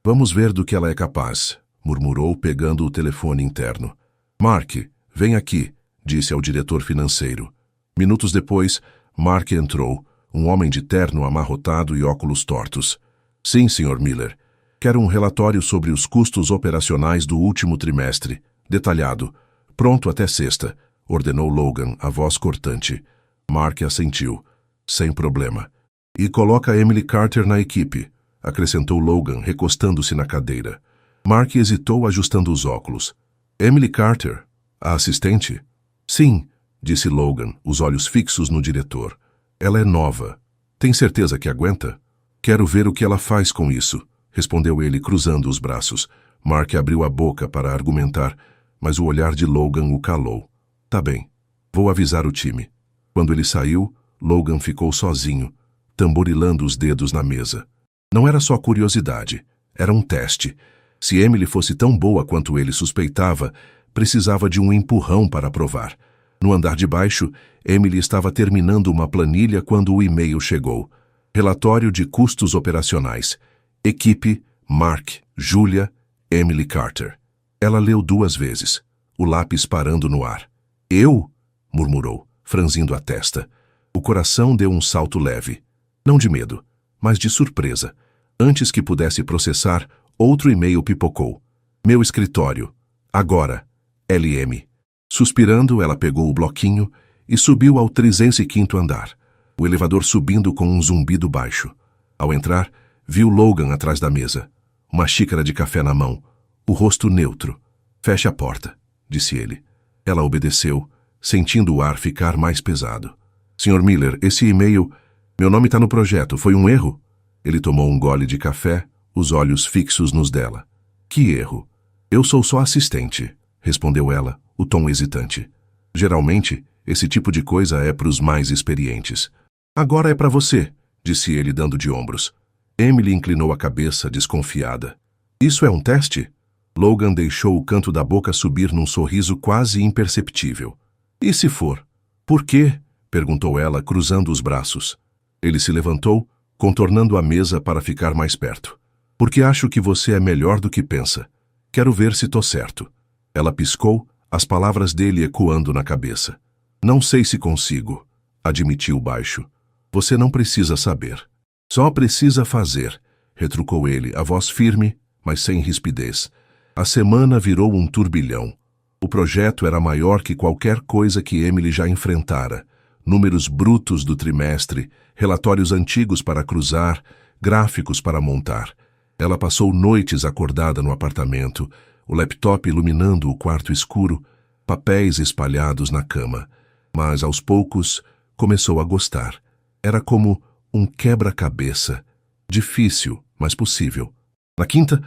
Vamos ver do que ela é capaz, murmurou pegando o telefone interno. Mark, vem aqui, disse ao diretor financeiro. Minutos depois, Mark entrou, um homem de terno amarrotado e óculos tortos. Sim, Sr. Miller. Quero um relatório sobre os custos operacionais do último trimestre, detalhado. Pronto até sexta, ordenou Logan, a voz cortante. Mark assentiu. Sem problema. E coloca Emily Carter na equipe, acrescentou Logan, recostando-se na cadeira. Mark hesitou, ajustando os óculos. Emily Carter? A assistente? Sim, disse Logan, os olhos fixos no diretor. Ela é nova. Tem certeza que aguenta? Quero ver o que ela faz com isso, respondeu ele, cruzando os braços. Mark abriu a boca para argumentar, mas o olhar de Logan o calou. Tá bem, vou avisar o time. Quando ele saiu, Logan ficou sozinho, tamborilando os dedos na mesa. Não era só curiosidade, era um teste. Se Emily fosse tão boa quanto ele suspeitava, precisava de um empurrão para provar. No andar de baixo, Emily estava terminando uma planilha quando o e-mail chegou. Relatório de custos operacionais. Equipe, Mark, Julia, Emily Carter. Ela leu 2 vezes, o lápis parando no ar. Eu? Murmurou, franzindo a testa. O coração deu um salto leve. Não de medo, mas de surpresa. Antes que pudesse processar, outro e-mail pipocou. Meu escritório. Agora. LM. Suspirando, ela pegou o bloquinho e subiu ao 35º andar, o elevador subindo com um zumbido baixo. Ao entrar, viu Logan atrás da mesa, uma xícara de café na mão, o rosto neutro. Feche a porta, disse ele. Ela obedeceu, sentindo o ar ficar mais pesado. Sr. Miller, esse e-mail... Meu nome está no projeto, foi um erro? Ele tomou um gole de café, os olhos fixos nos dela. Que erro? Eu sou só assistente, respondeu ela, o tom hesitante. Geralmente, esse tipo de coisa é para os mais experientes. Agora é para você, disse ele dando de ombros. Emily inclinou a cabeça, desconfiada. Isso é um teste? Logan deixou o canto da boca subir num sorriso quase imperceptível. E se for? Por quê? perguntou ela, cruzando os braços. Ele se levantou, contornando a mesa para ficar mais perto. Porque acho que você é melhor do que pensa. Quero ver se tô certo. Ela piscou, as palavras dele ecoando na cabeça. Não sei se consigo, admitiu baixo. Você não precisa saber. Só precisa fazer, retrucou ele, a voz firme, mas sem rispidez. A semana virou um turbilhão. O projeto era maior que qualquer coisa que Emily já enfrentara. Números brutos do trimestre, relatórios antigos para cruzar, gráficos para montar. Ela passou noites acordada no apartamento, o laptop iluminando o quarto escuro, papéis espalhados na cama. Mas, aos poucos, começou a gostar. Era como um quebra-cabeça. Difícil, mas possível. Na quinta,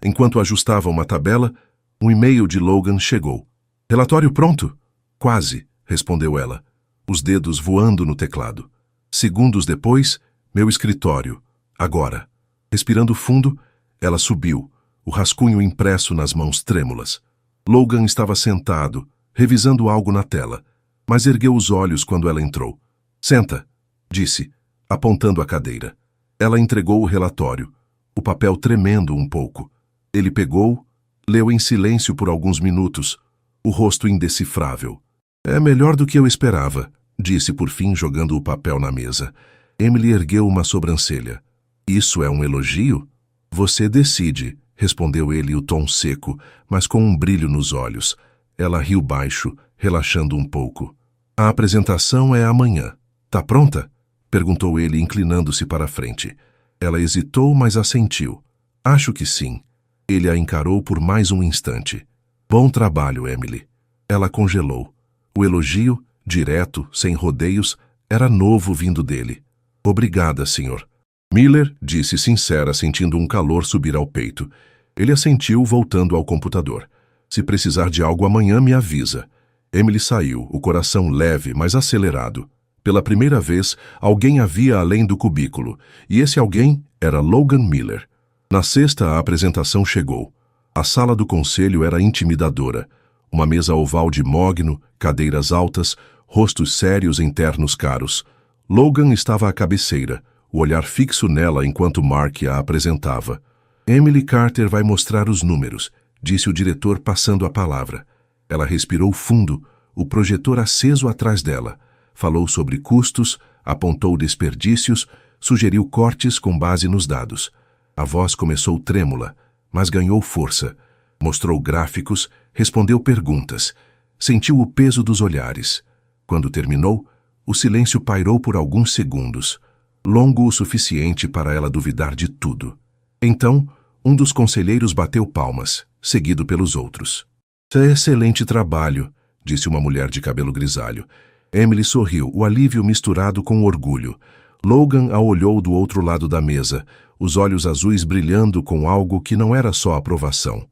enquanto ajustava uma tabela, um e-mail de Logan chegou. Relatório pronto? Quase, respondeu ela, os dedos voando no teclado. Segundos depois, meu escritório. Agora. Respirando fundo, ela subiu, o rascunho impresso nas mãos trêmulas. Logan estava sentado, revisando algo na tela, mas ergueu os olhos quando ela entrou. Senta, disse, apontando a cadeira. Ela entregou o relatório, o papel tremendo um pouco. Ele pegou, leu em silêncio por alguns minutos, o rosto indecifrável. É melhor do que eu esperava, disse por fim, jogando o papel na mesa. Emily ergueu uma sobrancelha. Isso é um elogio? Você decide, respondeu ele, o tom seco, mas com um brilho nos olhos. Ela riu baixo, relaxando um pouco. A apresentação é amanhã. Tá pronta? Perguntou ele, inclinando-se para a frente. Ela hesitou, mas assentiu. Acho que sim. Ele a encarou por mais um instante. Bom trabalho, Emily. Ela congelou. O elogio, direto, sem rodeios, era novo vindo dele. Obrigada, senhor. Miller disse sincera, sentindo um calor subir ao peito. Ele assentiu, voltando ao computador. Se precisar de algo amanhã, me avisa. Emily saiu, o coração leve, mas acelerado. Pela primeira vez, alguém havia além do cubículo, e esse alguém era Logan Miller. Na sexta, a apresentação chegou. A sala do conselho era intimidadora. Uma mesa oval de mogno, cadeiras altas, rostos sérios em ternos caros. Logan estava à cabeceira, o olhar fixo nela enquanto Mark a apresentava. Emily Carter vai mostrar os números, disse o diretor passando a palavra. Ela respirou fundo, o projetor aceso atrás dela. Falou sobre custos, apontou desperdícios, sugeriu cortes com base nos dados. A voz começou trêmula, mas ganhou força. Mostrou gráficos, respondeu perguntas. Sentiu o peso dos olhares. Quando terminou, o silêncio pairou por alguns segundos, longo o suficiente para ela duvidar de tudo. Então, um dos conselheiros bateu palmas, seguido pelos outros. Excelente trabalho, disse uma mulher de cabelo grisalho. Emily sorriu, o alívio misturado com orgulho. Logan a olhou do outro lado da mesa, os olhos azuis brilhando com algo que não era só aprovação.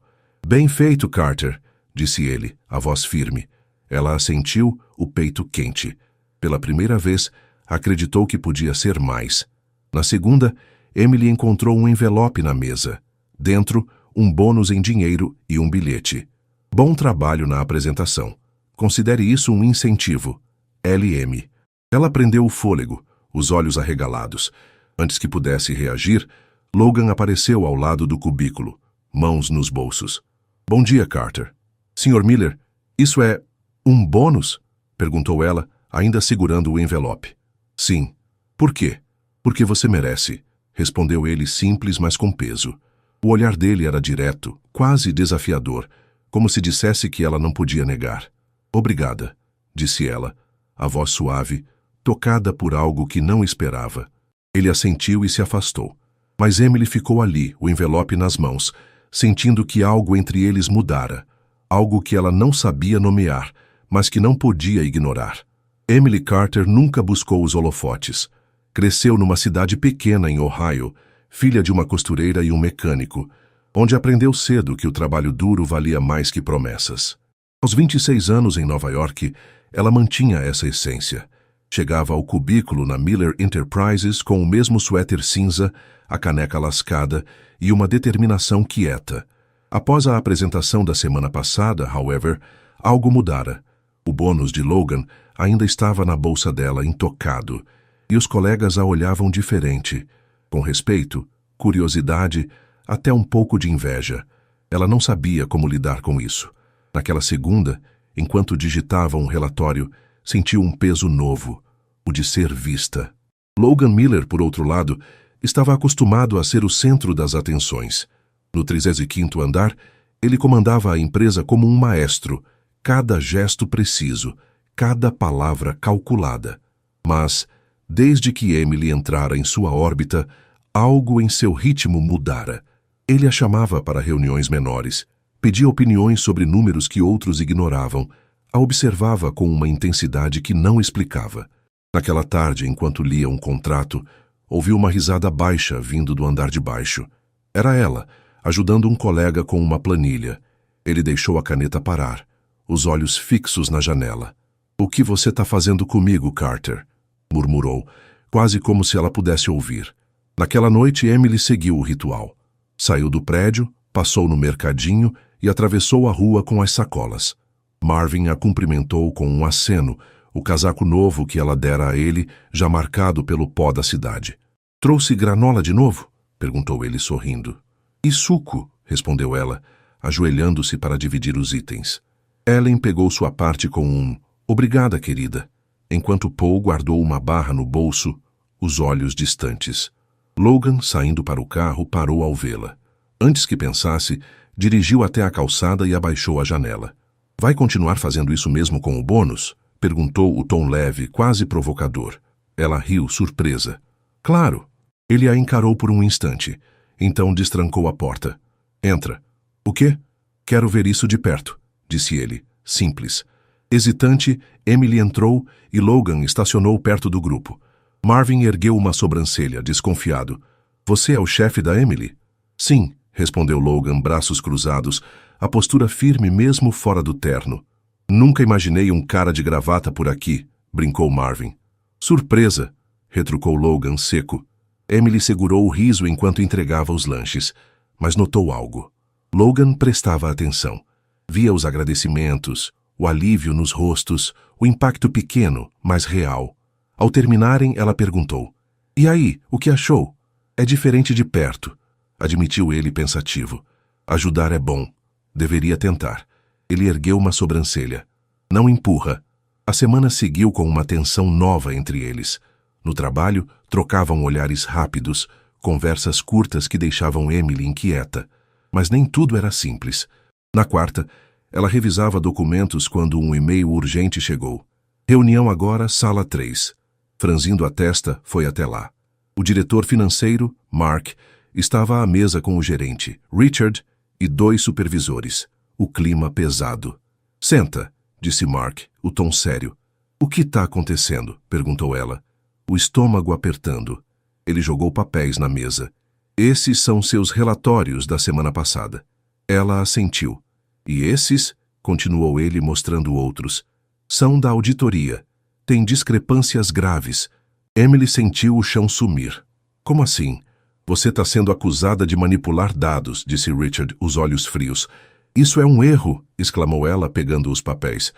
Bem feito, Carter, disse ele, a voz firme. Ela assentiu, o peito quente. Pela primeira vez, acreditou que podia ser mais. Na segunda, Emily encontrou um envelope na mesa. Dentro, um bônus em dinheiro e um bilhete. Bom trabalho na apresentação. Considere isso um incentivo. LM. Ela prendeu o fôlego, os olhos arregalados. Antes que pudesse reagir, Logan apareceu ao lado do cubículo, mãos nos bolsos. Bom dia, Carter. Sr. Miller, isso é um bônus? Perguntou ela, ainda segurando o envelope. Sim. Por quê? Porque você merece, respondeu ele simples, mas com peso. O olhar dele era direto, quase desafiador, como se dissesse que ela não podia negar. Obrigada, disse ela, a voz suave, tocada por algo que não esperava. Ele assentiu e se afastou. Mas Emily ficou ali, o envelope nas mãos, sentindo que algo entre eles mudara, algo que ela não sabia nomear, mas que não podia ignorar. Emily Carter nunca buscou os holofotes. Cresceu numa cidade pequena em Ohio, filha de uma costureira e um mecânico, onde aprendeu cedo que o trabalho duro valia mais que promessas. Aos 26 anos em Nova York, ela mantinha essa essência. Chegava ao cubículo na Miller Enterprises com o mesmo suéter cinza, a caneca lascada e uma determinação quieta. Após a apresentação da semana passada, however, algo mudara. O bônus de Logan ainda estava na bolsa dela, intocado, e os colegas a olhavam diferente, com respeito, curiosidade, até um pouco de inveja. Ela não sabia como lidar com isso. Naquela segunda, enquanto digitava um relatório, sentiu um peso novo, o de ser vista. Logan Miller, por outro lado, estava acostumado a ser o centro das atenções. No 35º andar, ele comandava a empresa como um maestro, cada gesto preciso, cada palavra calculada. Mas, desde que Emily entrara em sua órbita, algo em seu ritmo mudara. Ele a chamava para reuniões menores, pedia opiniões sobre números que outros ignoravam, a observava com uma intensidade que não explicava. Naquela tarde, enquanto lia um contrato, ouviu uma risada baixa vindo do andar de baixo. Era ela, ajudando um colega com uma planilha. Ele deixou a caneta parar, os olhos fixos na janela. "O que você está fazendo comigo, Carter?" murmurou, quase como se ela pudesse ouvir. Naquela noite, Emily seguiu o ritual. Saiu do prédio, passou no mercadinho e atravessou a rua com as sacolas. Marvin a cumprimentou com um aceno, o casaco novo que ela dera a ele, já marcado pelo pó da cidade. "Trouxe granola de novo?" perguntou ele sorrindo. "E suco?" respondeu ela, ajoelhando-se para dividir os itens. Ellen pegou sua parte com um "Obrigada, querida", enquanto Paul guardou uma barra no bolso, os olhos distantes. Logan, saindo para o carro, parou ao vê-la. Antes que pensasse, dirigiu até a calçada e abaixou a janela. "Vai continuar fazendo isso mesmo com o bônus?" perguntou o tom leve, quase provocador. Ela riu, surpresa. "Claro." Ele a encarou por um instante. Então destrancou a porta. "Entra." "O quê?" "Quero ver isso de perto", disse ele, simples. Hesitante, Emily entrou e Logan estacionou perto do grupo. Marvin ergueu uma sobrancelha, desconfiado. "Você é o chefe da Emily?" "Sim", respondeu Logan, braços cruzados, a postura firme mesmo fora do terno. "Nunca imaginei um cara de gravata por aqui", brincou Marvin. "Surpresa", retrucou Logan, seco. Emily segurou o riso enquanto entregava os lanches, mas notou algo. Logan prestava atenção. Via os agradecimentos, o alívio nos rostos, o impacto pequeno, mas real. Ao terminarem, ela perguntou: "E aí, o que achou?" "É diferente de perto", admitiu ele pensativo. "Ajudar é bom. Deveria tentar." Ele ergueu uma sobrancelha. "Não empurra." A semana seguiu com uma tensão nova entre eles. No trabalho, trocavam olhares rápidos, conversas curtas que deixavam Emily inquieta. Mas nem tudo era simples. Na quarta, ela revisava documentos quando um e-mail urgente chegou. "Reunião agora, sala 3. Franzindo a testa, foi até lá. O diretor financeiro, Mark, estava à mesa com o gerente, Richard, e 2 supervisores. O clima pesado. "Senta", disse Mark, o tom sério. "O que está acontecendo?" perguntou ela. O estômago apertando. Ele jogou papéis na mesa. "Esses são seus relatórios da semana passada." Ela assentiu. "E esses?" continuou ele mostrando outros. "São da auditoria. Tem discrepâncias graves." Emily sentiu o chão sumir. "Como assim?" "Você está sendo acusada de manipular dados", disse Richard, os olhos frios. "Isso é um erro", exclamou ela, pegando os papéis.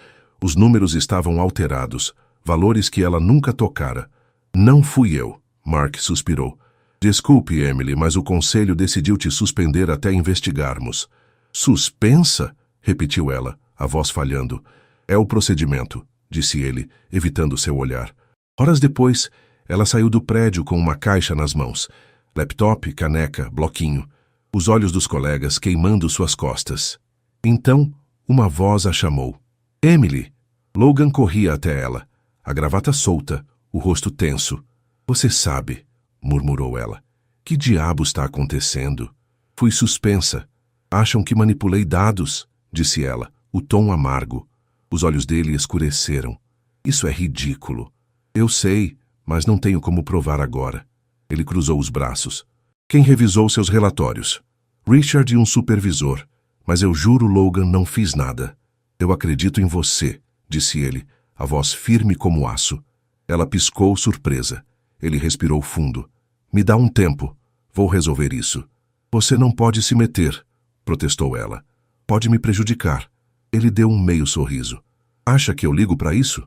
Os números estavam alterados, valores que ela nunca tocara. "Não fui eu", Mark suspirou. "Desculpe, Emily, mas o conselho decidiu te suspender até investigarmos." "Suspensa?" repetiu ela, a voz falhando. "É o procedimento", disse ele, evitando seu olhar. Horas depois, ela saiu do prédio com uma caixa nas mãos. Laptop, caneca, bloquinho. Os olhos dos colegas queimando suas costas. Então, uma voz a chamou. "Emily!" Logan corria até ela, a gravata solta, o rosto tenso. "Você sabe", murmurou ela. "Que diabo está acontecendo?" "Fui suspensa." "Acham que manipulei dados?" disse ela, o tom amargo. Os olhos dele escureceram. "Isso é ridículo." "Eu sei, mas não tenho como provar agora." Ele cruzou os braços. "Quem revisou seus relatórios?" "Richard e um supervisor. Mas eu juro, Logan, não fiz nada." "Eu acredito em você", disse ele, a voz firme como aço. Ela piscou, surpresa. Ele respirou fundo. "Me dá um tempo. Vou resolver isso." "Você não pode se meter", protestou ela. "Pode me prejudicar." Ele deu um meio sorriso. Acha que eu ligo para isso?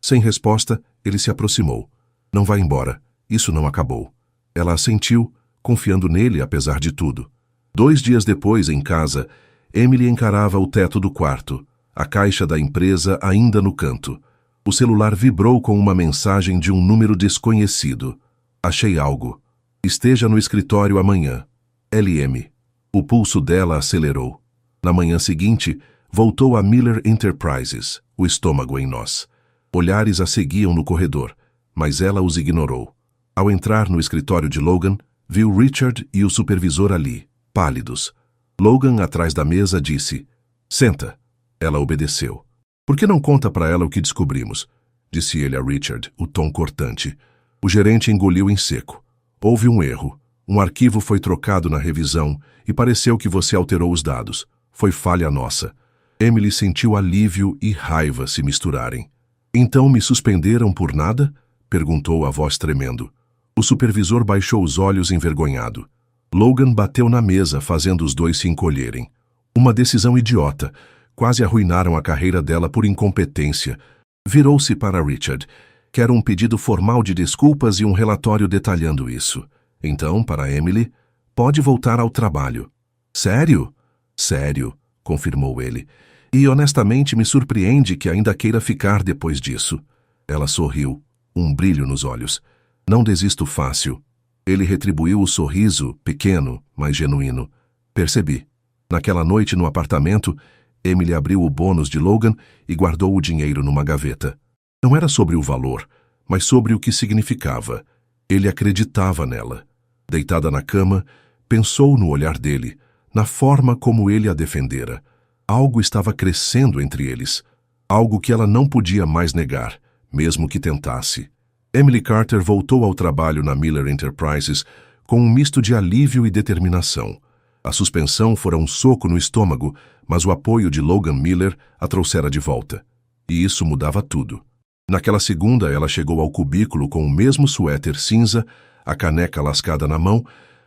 Sem resposta, ele se aproximou. Não vá embora. Isso não acabou. Ela assentiu, confiando nele apesar de tudo. 2 dias depois, em casa, Emily encarava o teto do quarto, a caixa da empresa ainda no canto. O celular vibrou com uma mensagem de um número desconhecido. Achei algo. Esteja no escritório amanhã. LM. O pulso dela acelerou. Na manhã seguinte, voltou a Miller Enterprises, o estômago em nós. Olhares a seguiam no corredor, mas ela os ignorou. Ao entrar no escritório de Logan, viu Richard e o supervisor ali, pálidos. Logan, atrás da mesa, disse: "Senta." Ela obedeceu. "Por que não conta para ela o que descobrimos?" disse ele a Richard, o tom cortante. O gerente engoliu em seco. "Houve um erro. Um arquivo foi trocado na revisão e pareceu que você alterou os dados. Foi falha nossa." Emily sentiu alívio e raiva se misturarem. "Então me suspenderam por nada?" perguntou a voz tremendo. O supervisor baixou os olhos envergonhado. Logan bateu na mesa, fazendo os dois se encolherem. Uma decisão idiota. Quase arruinaram a carreira dela por incompetência. Virou-se para Richard. "Quero um pedido formal de desculpas e um relatório detalhando isso." Então, para Emily, "Pode voltar ao trabalho." "Sério?" "Sério", confirmou ele. "E honestamente me surpreende que ainda queira ficar depois disso." Ela sorriu, um brilho nos olhos. "Não desisto fácil." Ele retribuiu o sorriso, pequeno, mas genuíno. "Percebi." Naquela noite no apartamento, Emily abriu o bônus de Logan e guardou o dinheiro numa gaveta. Não era sobre o valor, mas sobre o que significava. Ele acreditava nela. Deitada na cama, pensou no olhar dele, na forma como ele a defendera. Algo estava crescendo entre eles. Algo que ela não podia mais negar, mesmo que tentasse. Emily Carter voltou ao trabalho na Miller Enterprises com um misto de alívio e determinação. A suspensão fora um soco no estômago, mas o apoio de Logan Miller a trouxera de volta. E isso mudava tudo. Naquela segunda, ela chegou ao cubículo com o mesmo suéter cinza, a caneca lascada na mão,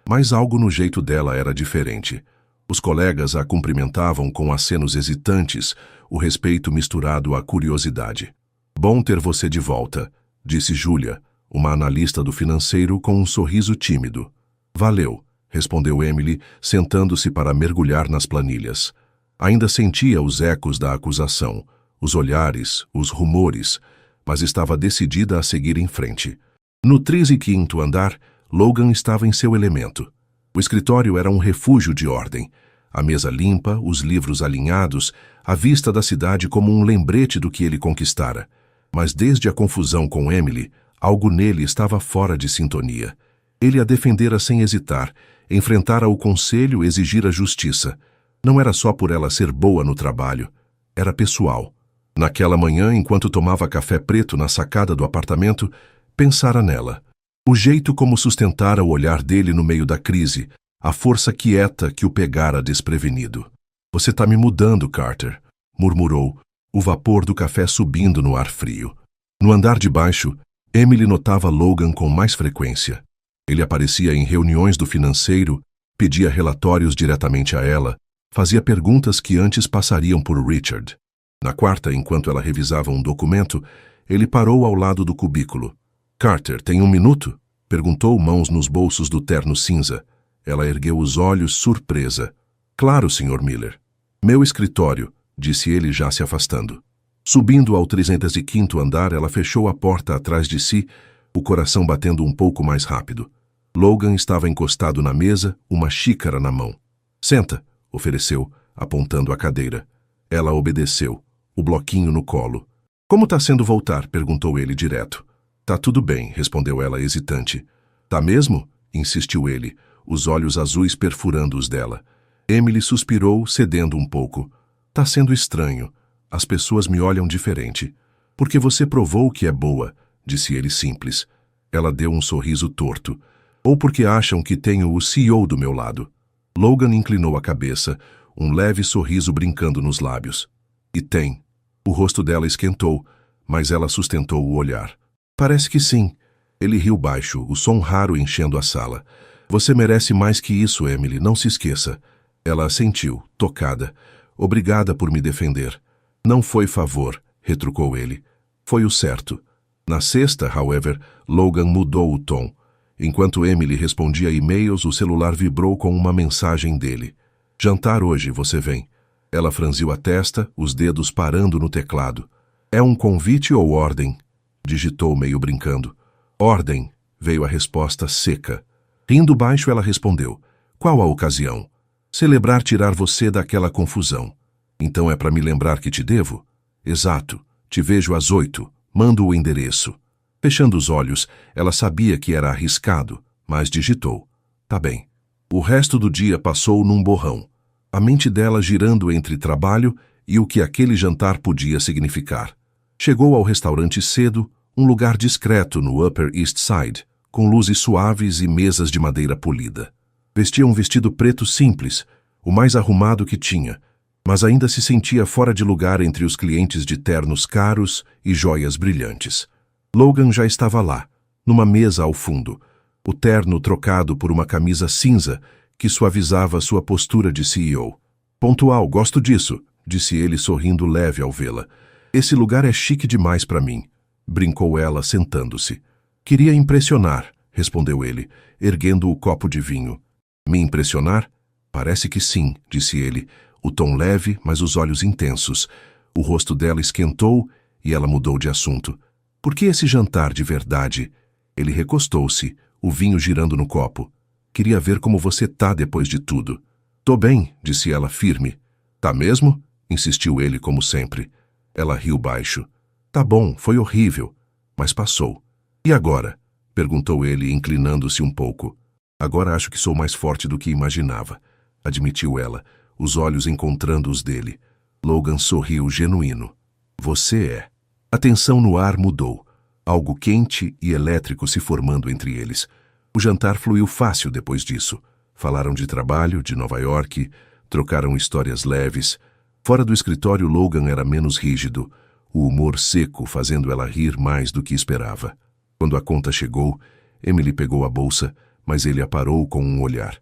mas algo no jeito dela era diferente. Os colegas a cumprimentavam com acenos hesitantes, o respeito misturado à curiosidade. "Bom ter você de volta", disse Julia, uma analista do financeiro com um sorriso tímido. "Valeu", respondeu Emily, sentando-se para mergulhar nas planilhas. Ainda sentia os ecos da acusação, os olhares, os rumores, mas estava decidida a seguir em frente. No 35º andar, Logan estava em seu elemento. O escritório era um refúgio de ordem. A mesa limpa, os livros alinhados, a vista da cidade como um lembrete do que ele conquistara. Mas desde a confusão com Emily, algo nele estava fora de sintonia. Ele a defendera sem hesitar, enfrentara o conselho, exigir a justiça. Não era só por ela ser boa no trabalho, era pessoal. Naquela manhã, enquanto tomava café preto na sacada do apartamento, pensara nela. O jeito como sustentara o olhar dele no meio da crise, a força quieta que o pegara desprevenido. "Você tá me mudando, Carter", murmurou, o vapor do café subindo no ar frio. No andar de baixo, Emily notava Logan com mais frequência. Ele aparecia em reuniões do financeiro, pedia relatórios diretamente a ela, fazia perguntas que antes passariam por Richard. Na quarta, enquanto ela revisava um documento, ele parou ao lado do cubículo. "Carter, tem um minuto?" perguntou, mãos nos bolsos do terno cinza. Ela ergueu os olhos, surpresa. "Claro, Sr. Miller." "Meu escritório", disse ele, já se afastando. Subindo ao 305º andar, ela fechou a porta atrás de si, o coração batendo um pouco mais rápido. Logan estava encostado na mesa, uma xícara na mão. "Senta", ofereceu, apontando a cadeira. Ela obedeceu, o bloquinho no colo. "Como tá sendo voltar?" perguntou ele direto. "Tá tudo bem", respondeu ela hesitante. "Tá mesmo?" insistiu ele, os olhos azuis perfurando os dela. Emily suspirou, cedendo um pouco. "Tá sendo estranho. As pessoas me olham diferente." "Porque você provou que é boa", disse ele simples. Ela deu um sorriso torto. "Ou porque acham que tenho o CEO do meu lado." Logan inclinou a cabeça, um leve sorriso brincando nos lábios. "E tem." O rosto dela esquentou, mas ela sustentou o olhar. "Parece que sim." Ele riu baixo, o som raro enchendo a sala. "Você merece mais que isso, Emily, não se esqueça." Ela assentiu, tocada. "Obrigada por me defender." "Não foi favor", retrucou ele. Foi o certo. Na sexta, however, Logan mudou o tom. Enquanto Emily respondia e-mails, o celular vibrou com uma mensagem dele. Jantar hoje, você vem. Ela franziu a testa, os dedos parando no teclado. É um convite ou ordem? Digitou meio brincando. Ordem, veio a resposta seca. Rindo baixo, ela respondeu. Qual a ocasião? Celebrar tirar você daquela confusão. Então é para me lembrar que te devo? Exato. Te vejo às 8. Mando o endereço. Fechando os olhos, ela sabia que era arriscado, mas digitou. Tá bem. O resto do dia passou num borrão. A mente dela girando entre trabalho e o que aquele jantar podia significar. Chegou ao restaurante cedo, um lugar discreto no Upper East Side, com luzes suaves e mesas de madeira polida. Vestia um vestido preto simples, o mais arrumado que tinha, mas ainda se sentia fora de lugar entre os clientes de ternos caros e joias brilhantes. Logan já estava lá, numa mesa ao fundo, o terno trocado por uma camisa cinza que suavizava sua postura de CEO. Pontual, gosto disso, disse ele sorrindo leve ao vê-la. Esse lugar é chique demais para mim, brincou ela sentando-se. Queria impressionar, respondeu ele, erguendo o copo de vinho. Me impressionar? Parece que sim, disse ele, o tom leve, mas os olhos intensos. O rosto dela esquentou e ela mudou de assunto. Por que esse jantar de verdade? Ele recostou-se, o vinho girando no copo. Queria ver como você tá depois de tudo. Tô bem, disse ela firme. Tá mesmo? Insistiu ele como sempre. Ela riu baixo. Tá bom, foi horrível. Mas passou. E agora? Perguntou ele, inclinando-se um pouco. Agora acho que sou mais forte do que imaginava, admitiu ela, os olhos encontrando os dele. Logan sorriu genuíno. Você é. A tensão no ar mudou. Algo quente e elétrico se formando entre eles. O jantar fluiu fácil depois disso. Falaram de trabalho, de Nova York, trocaram histórias leves. Fora do escritório, Logan era menos rígido, o humor seco fazendo ela rir mais do que esperava. Quando a conta chegou, Emily pegou a bolsa, mas ele a parou com um olhar.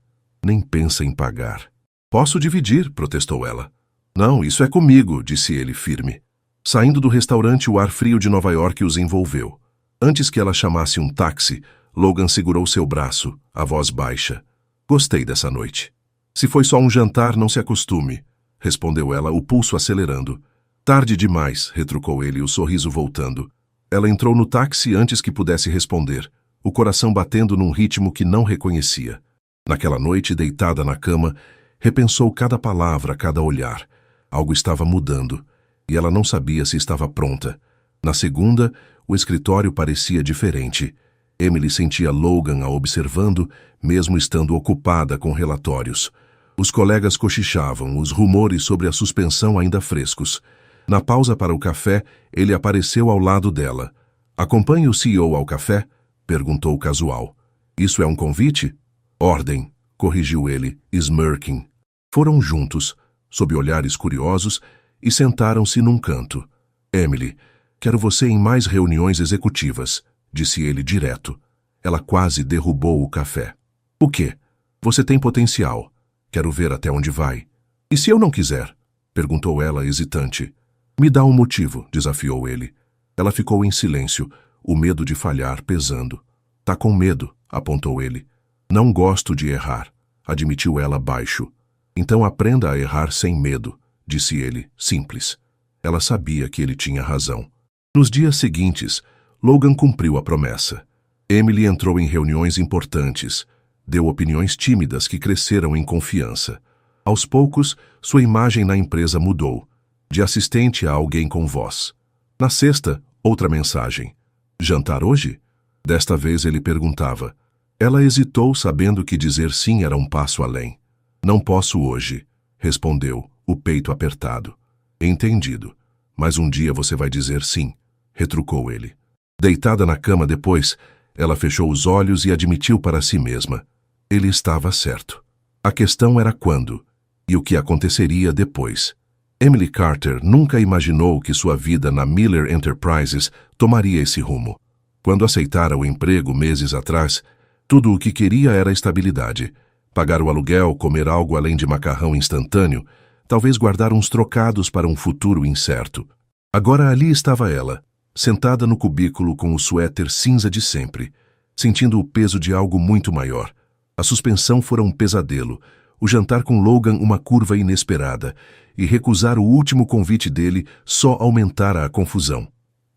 Nem pensa em pagar. Posso dividir, protestou ela. Não, isso é comigo, disse ele firme. Saindo do restaurante, o ar frio de Nova York os envolveu. Antes que ela chamasse um táxi, Logan segurou seu braço, a voz baixa. Gostei dessa noite. Se foi só um jantar, não se acostume, respondeu ela, o pulso acelerando. Tarde demais, retrucou ele, o sorriso voltando. Ela entrou no táxi antes que pudesse responder, o coração batendo num ritmo que não reconhecia. Naquela noite, deitada na cama, repensou cada palavra, cada olhar. Algo estava mudando, e ela não sabia se estava pronta. Na segunda, o escritório parecia diferente. Emily sentia Logan a observando, mesmo estando ocupada com relatórios. Os colegas cochichavam, os rumores sobre a suspensão ainda frescos. Na pausa para o café, ele apareceu ao lado dela. Acompanhe o CEO ao café? Perguntou casual. Isso é um convite? Ordem, corrigiu ele, smirking. Foram juntos, sob olhares curiosos, e sentaram-se num canto. Emily, quero você em mais reuniões executivas, disse ele direto. Ela quase derrubou o café. O quê? Você tem potencial. Quero ver até onde vai. E se eu não quiser? Perguntou ela, hesitante. Me dá um motivo, desafiou ele. Ela ficou em silêncio, o medo de falhar pesando. Tá com medo, apontou ele. Não gosto de errar, admitiu ela baixo. Então aprenda a errar sem medo, disse ele, simples. Ela sabia que ele tinha razão. Nos dias seguintes, Logan cumpriu a promessa. Emily entrou em reuniões importantes, deu opiniões tímidas que cresceram em confiança. Aos poucos, sua imagem na empresa mudou, de assistente a alguém com voz. Na sexta, outra mensagem. Jantar hoje? Desta vez ele perguntava. Ela hesitou, sabendo que dizer sim era um passo além. Não posso hoje, respondeu, o peito apertado. Entendido. Mas um dia você vai dizer sim, retrucou ele. Deitada na cama depois, ela fechou os olhos e admitiu para si mesma. Ele estava certo. A questão era quando, e o que aconteceria depois. Emily Carter nunca imaginou que sua vida na Miller Enterprises tomaria esse rumo. Quando aceitara o emprego meses atrás, tudo o que queria era estabilidade. Pagar o aluguel, comer algo além de macarrão instantâneo, talvez guardar uns trocados para um futuro incerto. Agora ali estava ela, sentada no cubículo com o suéter cinza de sempre, sentindo o peso de algo muito maior. A suspensão fora um pesadelo, o jantar com Logan uma curva inesperada, e recusar o último convite dele só aumentara a confusão.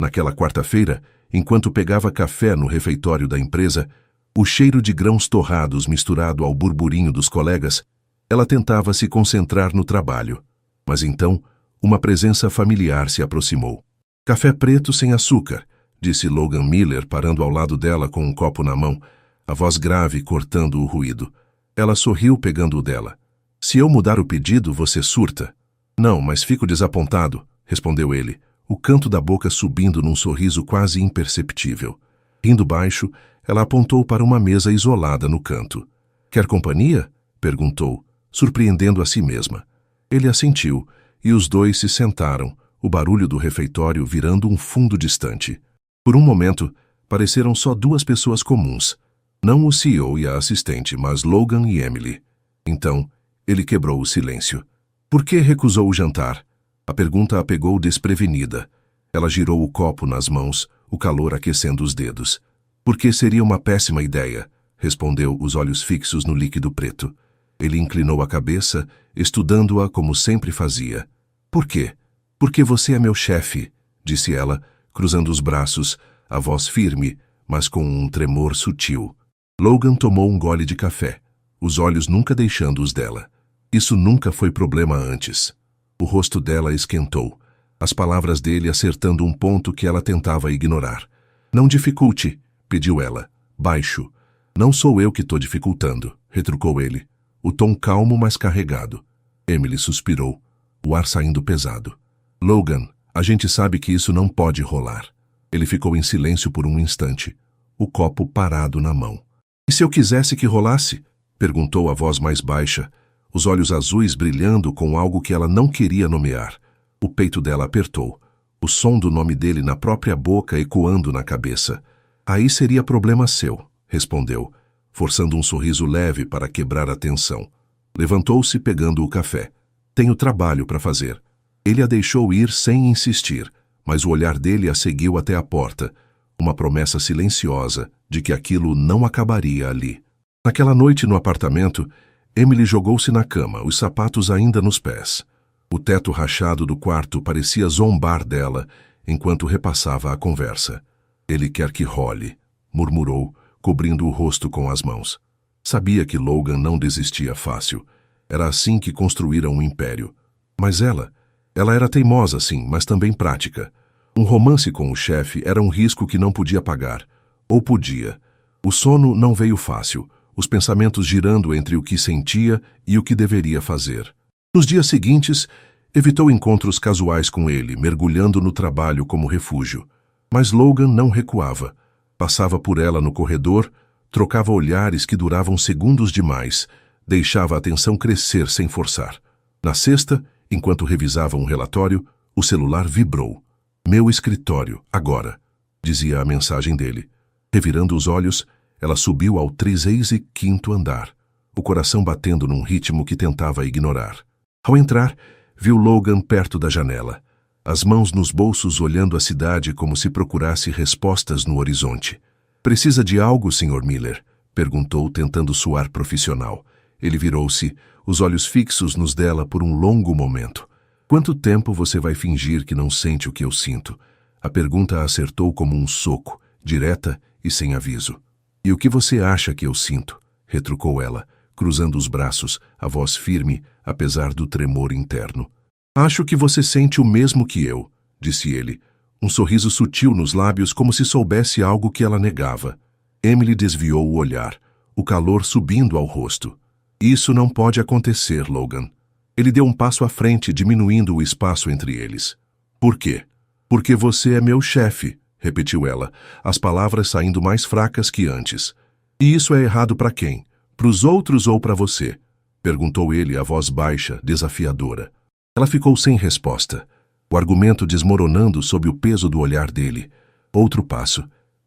Naquela quarta-feira, enquanto pegava café no refeitório da empresa, o cheiro de grãos torrados misturado ao burburinho dos colegas, ela tentava se concentrar no trabalho. Mas então, uma presença familiar se aproximou. "Café preto sem açúcar", disse Logan Miller parando ao lado dela com um copo na mão, a voz grave cortando o ruído. Ela sorriu pegando o dela. "Se eu mudar o pedido, você surta?" "Não, mas fico desapontado", respondeu ele, o canto da boca subindo num sorriso quase imperceptível. Rindo baixo, ela apontou para uma mesa isolada no canto. "Quer companhia?" perguntou, surpreendendo a si mesma. Ele assentiu, e os dois se sentaram, o barulho do refeitório virando um fundo distante. Por um momento, pareceram só duas pessoas comuns. Não o CEO e a assistente, mas Logan e Emily. Então, ele quebrou o silêncio. "Por que recusou o jantar?" A pergunta a pegou desprevenida. Ela girou o copo nas mãos, o calor aquecendo os dedos. "Porque seria uma péssima ideia", respondeu, os olhos fixos no líquido preto. Ele inclinou a cabeça, estudando-a como sempre fazia. "Por quê?" "Porque você é meu chefe", disse ela, cruzando os braços, a voz firme, mas com um tremor sutil. Logan tomou um gole de café, os olhos nunca deixando os dela. Isso nunca foi problema antes. O rosto dela esquentou, as palavras dele acertando um ponto que ela tentava ignorar. "Não dificulte", pediu ela, baixo. "Não sou eu que estou dificultando", retrucou ele, o tom calmo mas carregado. Emily suspirou, o ar saindo pesado. "Logan, a gente sabe que isso não pode rolar." Ele ficou em silêncio por um instante, o copo parado na mão. "E se eu quisesse que rolasse?" perguntou a voz mais baixa, os olhos azuis brilhando com algo que ela não queria nomear. O peito dela apertou, o som do nome dele na própria boca ecoando na cabeça. "Aí seria problema seu", respondeu, forçando um sorriso leve para quebrar a tensão. Levantou-se pegando o café. "Tenho trabalho para fazer." Ele a deixou ir sem insistir, mas o olhar dele a seguiu até a porta, uma promessa silenciosa de que aquilo não acabaria ali. Naquela noite no apartamento, Emily jogou-se na cama, os sapatos ainda nos pés. O teto rachado do quarto parecia zombar dela enquanto repassava a conversa. "Ele quer que role", murmurou, cobrindo o rosto com as mãos. Sabia que Logan não desistia fácil. Era assim que construíram um império. Mas ela era teimosa sim, mas também prática. Um romance com o chefe era um risco que não podia pagar. Ou podia. O sono não veio fácil, os pensamentos girando entre o que sentia e o que deveria fazer. Nos dias seguintes, evitou encontros casuais com ele, mergulhando no trabalho como refúgio. Mas Logan não recuava. Passava por ela no corredor, trocava olhares que duravam segundos demais, deixava a atenção crescer sem forçar. Na sexta, enquanto revisava um relatório, o celular vibrou. "Meu escritório, agora", dizia a mensagem dele. Revirando os olhos, ela subiu ao 35º andar, o coração batendo num ritmo que tentava ignorar. Ao entrar, viu Logan perto da janela, as mãos nos bolsos olhando a cidade como se procurasse respostas no horizonte. "Precisa de algo, Sr. Miller?", perguntou, tentando soar profissional. Ele virou-se, os olhos fixos nos dela por um longo momento. "Quanto tempo você vai fingir que não sente o que eu sinto?" A pergunta a acertou como um soco, direta e sem aviso. "E o que você acha que eu sinto?", retrucou ela, cruzando os braços, a voz firme, apesar do tremor interno. "Acho que você sente o mesmo que eu", disse ele, um sorriso sutil nos lábios como se soubesse algo que ela negava. Emily desviou o olhar, o calor subindo ao rosto. "Isso não pode acontecer, Logan." Ele deu um passo à frente, diminuindo o espaço entre eles. "Por quê?" "Porque você é meu chefe", repetiu ela, as palavras saindo mais fracas que antes. "E isso é errado para quem? Para os outros ou para você?", perguntou ele, a voz baixa, desafiadora. Ela ficou sem resposta, o argumento desmoronando sob o peso do olhar dele. Outro passo,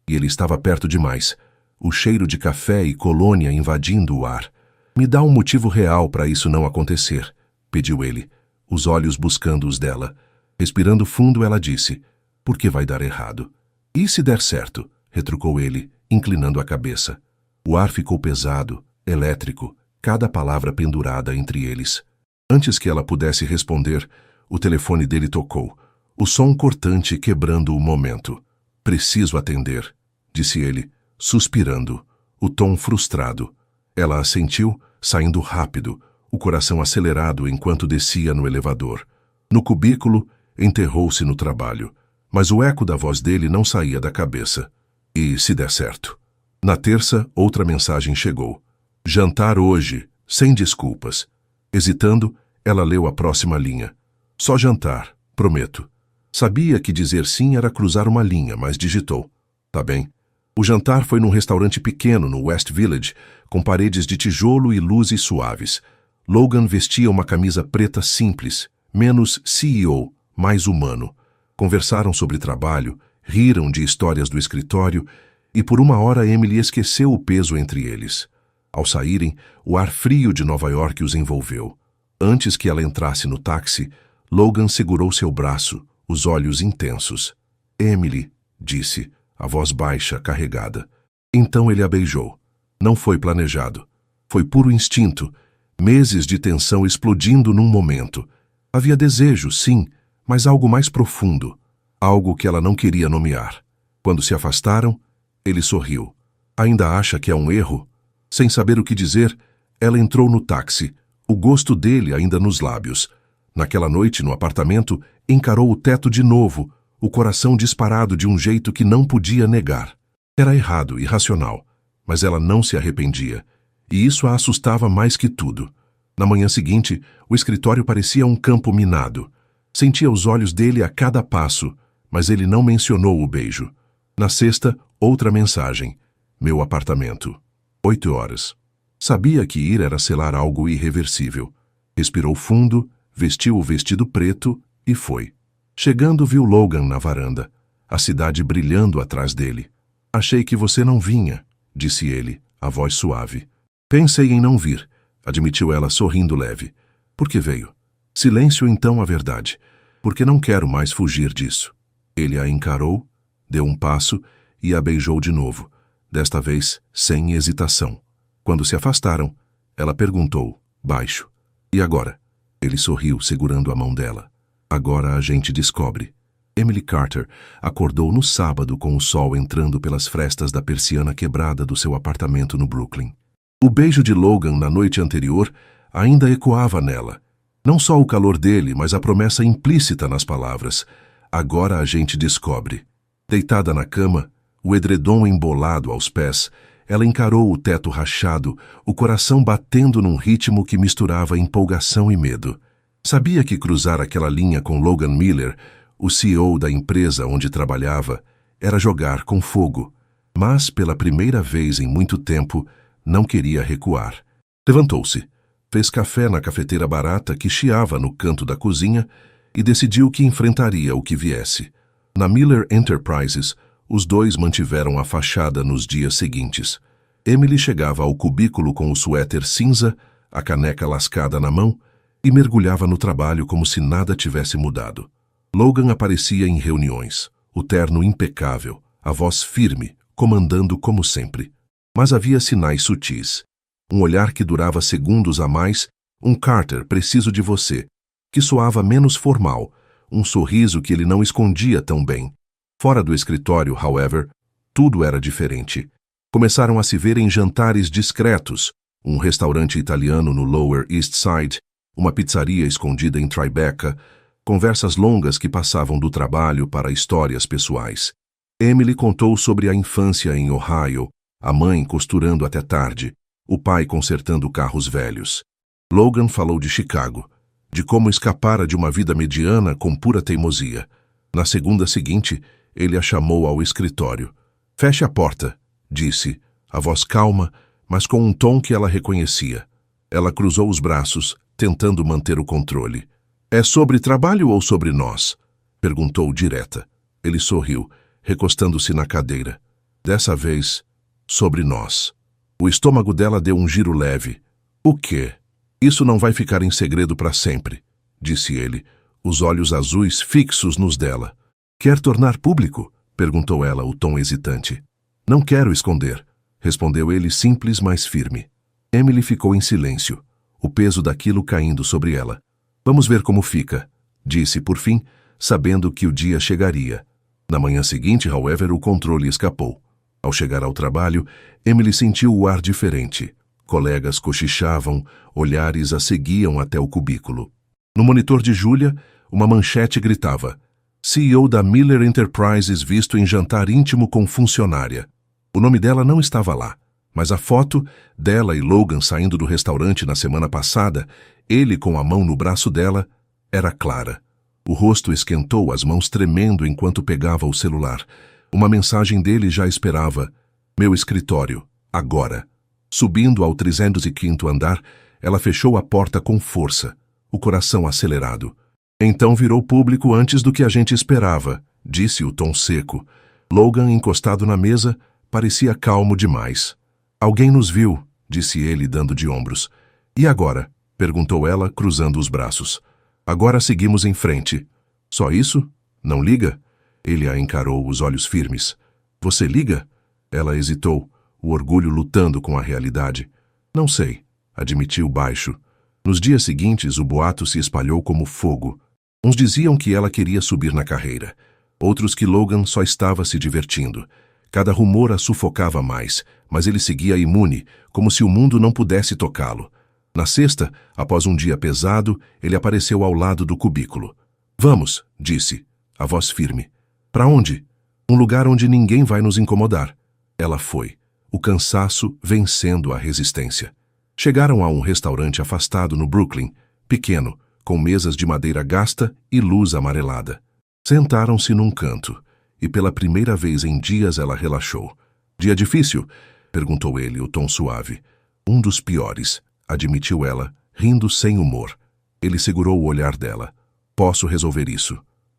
e ele estava perto demais, o cheiro de café e colônia invadindo o ar. "Me dá um motivo real para isso não acontecer", pediu ele, os olhos buscando os dela. Respirando fundo, ela disse: "Por que vai dar errado?" "E se der certo?" retrucou ele, inclinando a cabeça. O ar ficou pesado, elétrico, cada palavra pendurada entre eles. Antes que ela pudesse responder, o telefone dele tocou, o som cortante quebrando o momento. "Preciso atender", disse ele, suspirando, o tom frustrado. Ela assentiu, saindo rápido, o coração acelerado enquanto descia no elevador. No cubículo, enterrou-se no trabalho, mas o eco da voz dele não saía da cabeça. "E se der certo?" Na terça, outra mensagem chegou. "Jantar hoje, sem desculpas." Hesitando, ela leu a próxima linha. "Só jantar, prometo." Sabia que dizer sim era cruzar uma linha, mas digitou: "Tá bem." O jantar foi num restaurante pequeno no West Village, com paredes de tijolo e luzes suaves. Logan vestia uma camisa preta simples, menos CEO, mais humano. Conversaram sobre trabalho, riram de histórias do escritório, e por uma hora Emily esqueceu o peso entre eles. Ao saírem, o ar frio de Nova York os envolveu. Antes que ela entrasse no táxi, Logan segurou seu braço, os olhos intensos. "Emily", disse, a voz baixa, carregada. Então ele a beijou. Não foi planejado. Foi puro instinto, meses de tensão explodindo num momento. Havia desejo, sim, mas algo mais profundo, algo que ela não queria nomear. Quando se afastaram, ele sorriu. "Ainda acha que é um erro?" Sem saber o que dizer, ela entrou no táxi, o gosto dele ainda nos lábios. Naquela noite, no apartamento, encarou o teto de novo, o coração disparado de um jeito que não podia negar. Era errado, irracional, mas ela não se arrependia, e isso a assustava mais que tudo. Na manhã seguinte, o escritório parecia um campo minado. Sentia os olhos dele a cada passo, mas ele não mencionou o beijo. Na sexta, outra mensagem: "Meu apartamento. 8 horas." Sabia que ir era selar algo irreversível. Respirou fundo, vestiu o vestido preto e foi. Chegando, viu Logan na varanda, a cidade brilhando atrás dele. "Achei que você não vinha", disse ele, a voz suave. "Pensei em não vir", admitiu ela sorrindo leve. "Por que veio?" "Silêncio, então, a verdade. Porque não quero mais fugir disso." Ele a encarou, deu um passo e a beijou de novo, desta vez sem hesitação. Quando se afastaram, ela perguntou, baixo: "E agora?" Ele sorriu, segurando a mão dela. "Agora a gente descobre." Emily Carter acordou no sábado com o sol entrando pelas frestas da persiana quebrada do seu apartamento no Brooklyn. O beijo de Logan na noite anterior ainda ecoava nela. Não só o calor dele, mas a promessa implícita nas palavras: "Agora a gente descobre." Deitada na cama, o edredom embolado aos pés, ela encarou o teto rachado, o coração batendo num ritmo que misturava empolgação e medo. Sabia que cruzar aquela linha com Logan Miller, o CEO da empresa onde trabalhava, era jogar com fogo, mas pela primeira vez em muito tempo não queria recuar. Levantou-se, fez café na cafeteira barata que chiava no canto da cozinha e decidiu que enfrentaria o que viesse. Na Miller Enterprises, os dois mantiveram a fachada nos dias seguintes. Emily chegava ao cubículo com o suéter cinza, a caneca lascada na mão, e mergulhava no trabalho como se nada tivesse mudado. Logan aparecia em reuniões, o terno impecável, a voz firme, comandando como sempre. Mas havia sinais sutis. Um olhar que durava segundos a mais, um Carter, preciso de você, que soava menos formal, um sorriso que ele não escondia tão bem. Fora do escritório, however, tudo era diferente. Começaram a se ver em jantares discretos, um restaurante italiano no Lower East Side, uma pizzaria escondida em Tribeca, conversas longas que passavam do trabalho para histórias pessoais. Emily contou sobre a infância em Ohio, a mãe costurando até tarde, o pai consertando carros velhos. Logan falou de Chicago, de como escapara de uma vida mediana com pura teimosia. Na segunda seguinte, ele a chamou ao escritório. "Feche a porta", disse, a voz calma, mas com um tom que ela reconhecia. Ela cruzou os braços, tentando manter o controle. "É sobre trabalho ou sobre nós?" perguntou direta. Ele sorriu, recostando-se na cadeira. Dessa vez, sobre nós. O estômago dela deu um giro leve. "O quê?" "Isso não vai ficar em segredo para sempre", disse ele, os olhos azuis fixos nos dela. Quer tornar público? Perguntou ela, o tom hesitante. Não quero esconder, respondeu ele simples, mas firme. Emily ficou em silêncio, o peso daquilo caindo sobre ela. Vamos ver como fica, disse por fim, sabendo que o dia chegaria. Na manhã seguinte, however, o controle escapou. Ao chegar ao trabalho, Emily sentiu o ar diferente. Colegas cochichavam, olhares a seguiam até o cubículo. No monitor de Julia, uma manchete gritava: CEO da Miller Enterprises visto em jantar íntimo com funcionária. O nome dela não estava lá, mas a foto dela e Logan saindo do restaurante na semana passada, ele com a mão no braço dela, era clara. O rosto esquentou, as mãos tremendo enquanto pegava o celular. Uma mensagem dele já esperava: meu escritório, agora. Subindo ao 305º andar, ela fechou a porta com força, o coração acelerado. Então virou público antes do que a gente esperava, disse o tom seco. Logan, encostado na mesa, parecia calmo demais. Alguém nos viu, disse ele, dando de ombros. E agora? Perguntou ela, cruzando os braços. Agora seguimos em frente. Só isso? Não liga? Ele a encarou, os olhos firmes. Você liga? Ela hesitou, o orgulho lutando com a realidade. Não sei, admitiu baixo. Nos dias seguintes, o boato se espalhou como fogo. Uns diziam que ela queria subir na carreira. Outros que Logan só estava se divertindo. Cada rumor a sufocava mais, mas ele seguia imune, como se o mundo não pudesse tocá-lo. Na sexta, após um dia pesado, ele apareceu ao lado do cubículo. Vamos, disse, a voz firme. Para onde? Um lugar onde ninguém vai nos incomodar. Ela foi, o cansaço vencendo a resistência. Chegaram a um restaurante afastado no Brooklyn, pequeno, com mesas de madeira gasta e luz amarelada. Sentaram-se num canto, e pela primeira vez em dias ela relaxou. Dia difícil? Perguntou ele, o tom suave. Um dos piores, admitiu ela, rindo sem humor. Ele segurou o olhar dela. Posso resolver isso.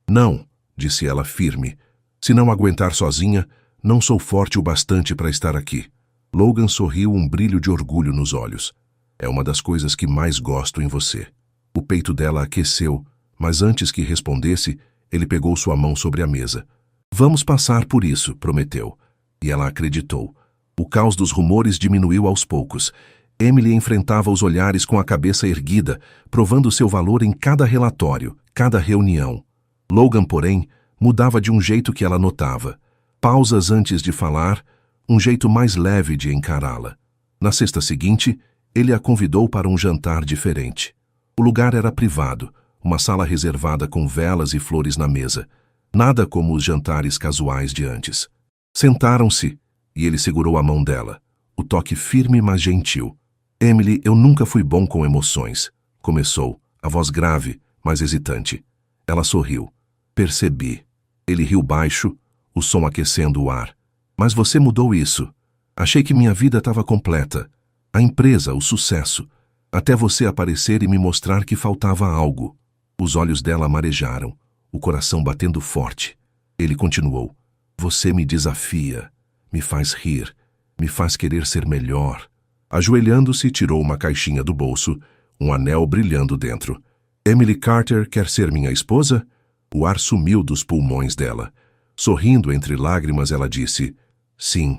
Não, disse ela firme. Se não aguentar sozinha, não sou forte o bastante para estar aqui. Logan sorriu, um brilho de orgulho nos olhos. É uma das coisas que mais gosto em você. O peito dela aqueceu, mas antes que respondesse, ele pegou sua mão sobre a mesa. Vamos passar por isso, prometeu. E ela acreditou. O caos dos rumores diminuiu aos poucos. Emily enfrentava os olhares com a cabeça erguida, provando seu valor em cada relatório, cada reunião. Logan, porém, mudava de um jeito que ela notava. Pausas antes de falar, um jeito mais leve de encará-la. Na sexta seguinte, ele a convidou para um jantar diferente. O lugar era privado, uma sala reservada com velas e flores na mesa. Nada como os jantares casuais de antes. Sentaram-se, e ele segurou a mão dela, o toque firme mas gentil. Emily, eu nunca fui bom com emoções, começou, a voz grave, mas hesitante. Ela sorriu. Percebi. Ele riu baixo, o som aquecendo o ar. Mas você mudou isso. Achei que minha vida estava completa. A empresa, o sucesso. Até você aparecer e me mostrar que faltava algo. Os olhos dela marejaram, o coração batendo forte. Ele continuou. Você me desafia, me faz rir, me faz querer ser melhor. Ajoelhando-se, tirou uma caixinha do bolso, um anel brilhando dentro. Emily Carter quer ser minha esposa? O ar sumiu dos pulmões dela. Sorrindo entre lágrimas, ela disse, sim.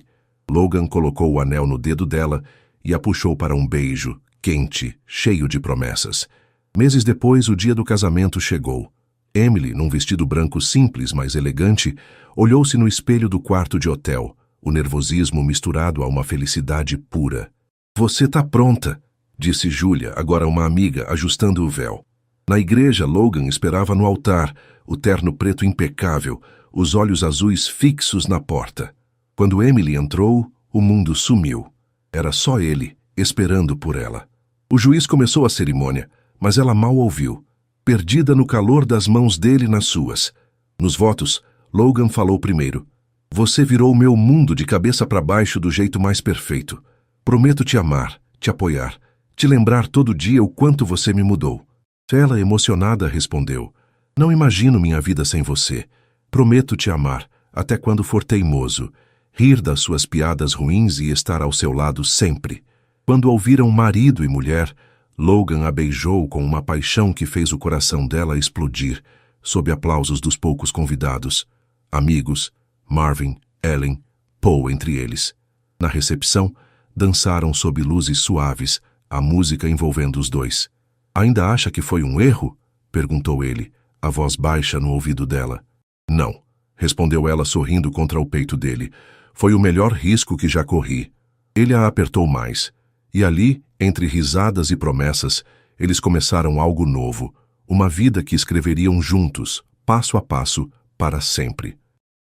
Logan colocou o anel no dedo dela e a puxou para um beijo, quente, cheio de promessas. Meses depois, o dia do casamento chegou. Emily, num vestido branco simples, mas elegante, olhou-se no espelho do quarto de hotel, o nervosismo misturado a uma felicidade pura. Você tá pronta, disse Julia, agora uma amiga, ajustando o véu. Na igreja, Logan esperava no altar, o terno preto impecável, os olhos azuis fixos na porta. Quando Emily entrou, o mundo sumiu. Era só ele, esperando por ela. O juiz começou a cerimônia, mas ela mal ouviu, perdida no calor das mãos dele nas suas. Nos votos, Logan falou primeiro. Você virou meu mundo de cabeça para baixo do jeito mais perfeito. Prometo te amar, te apoiar, te lembrar todo dia o quanto você me mudou. Ela, emocionada, respondeu. Não imagino minha vida sem você. Prometo te amar, até quando for teimoso, rir das suas piadas ruins e estar ao seu lado sempre. Quando ouviram marido e mulher, Logan a beijou com uma paixão que fez o coração dela explodir, sob aplausos dos poucos convidados. Amigos, Marvin, Ellen, Poe entre eles. Na recepção, dançaram sob luzes suaves, a música envolvendo os dois. Ainda acha que foi um erro? Perguntou ele, a voz baixa no ouvido dela. Não, respondeu ela sorrindo contra o peito dele. Foi o melhor risco que já corri. Ele a apertou mais. E ali, entre risadas e promessas, eles começaram algo novo, uma vida que escreveriam juntos, passo a passo, para sempre.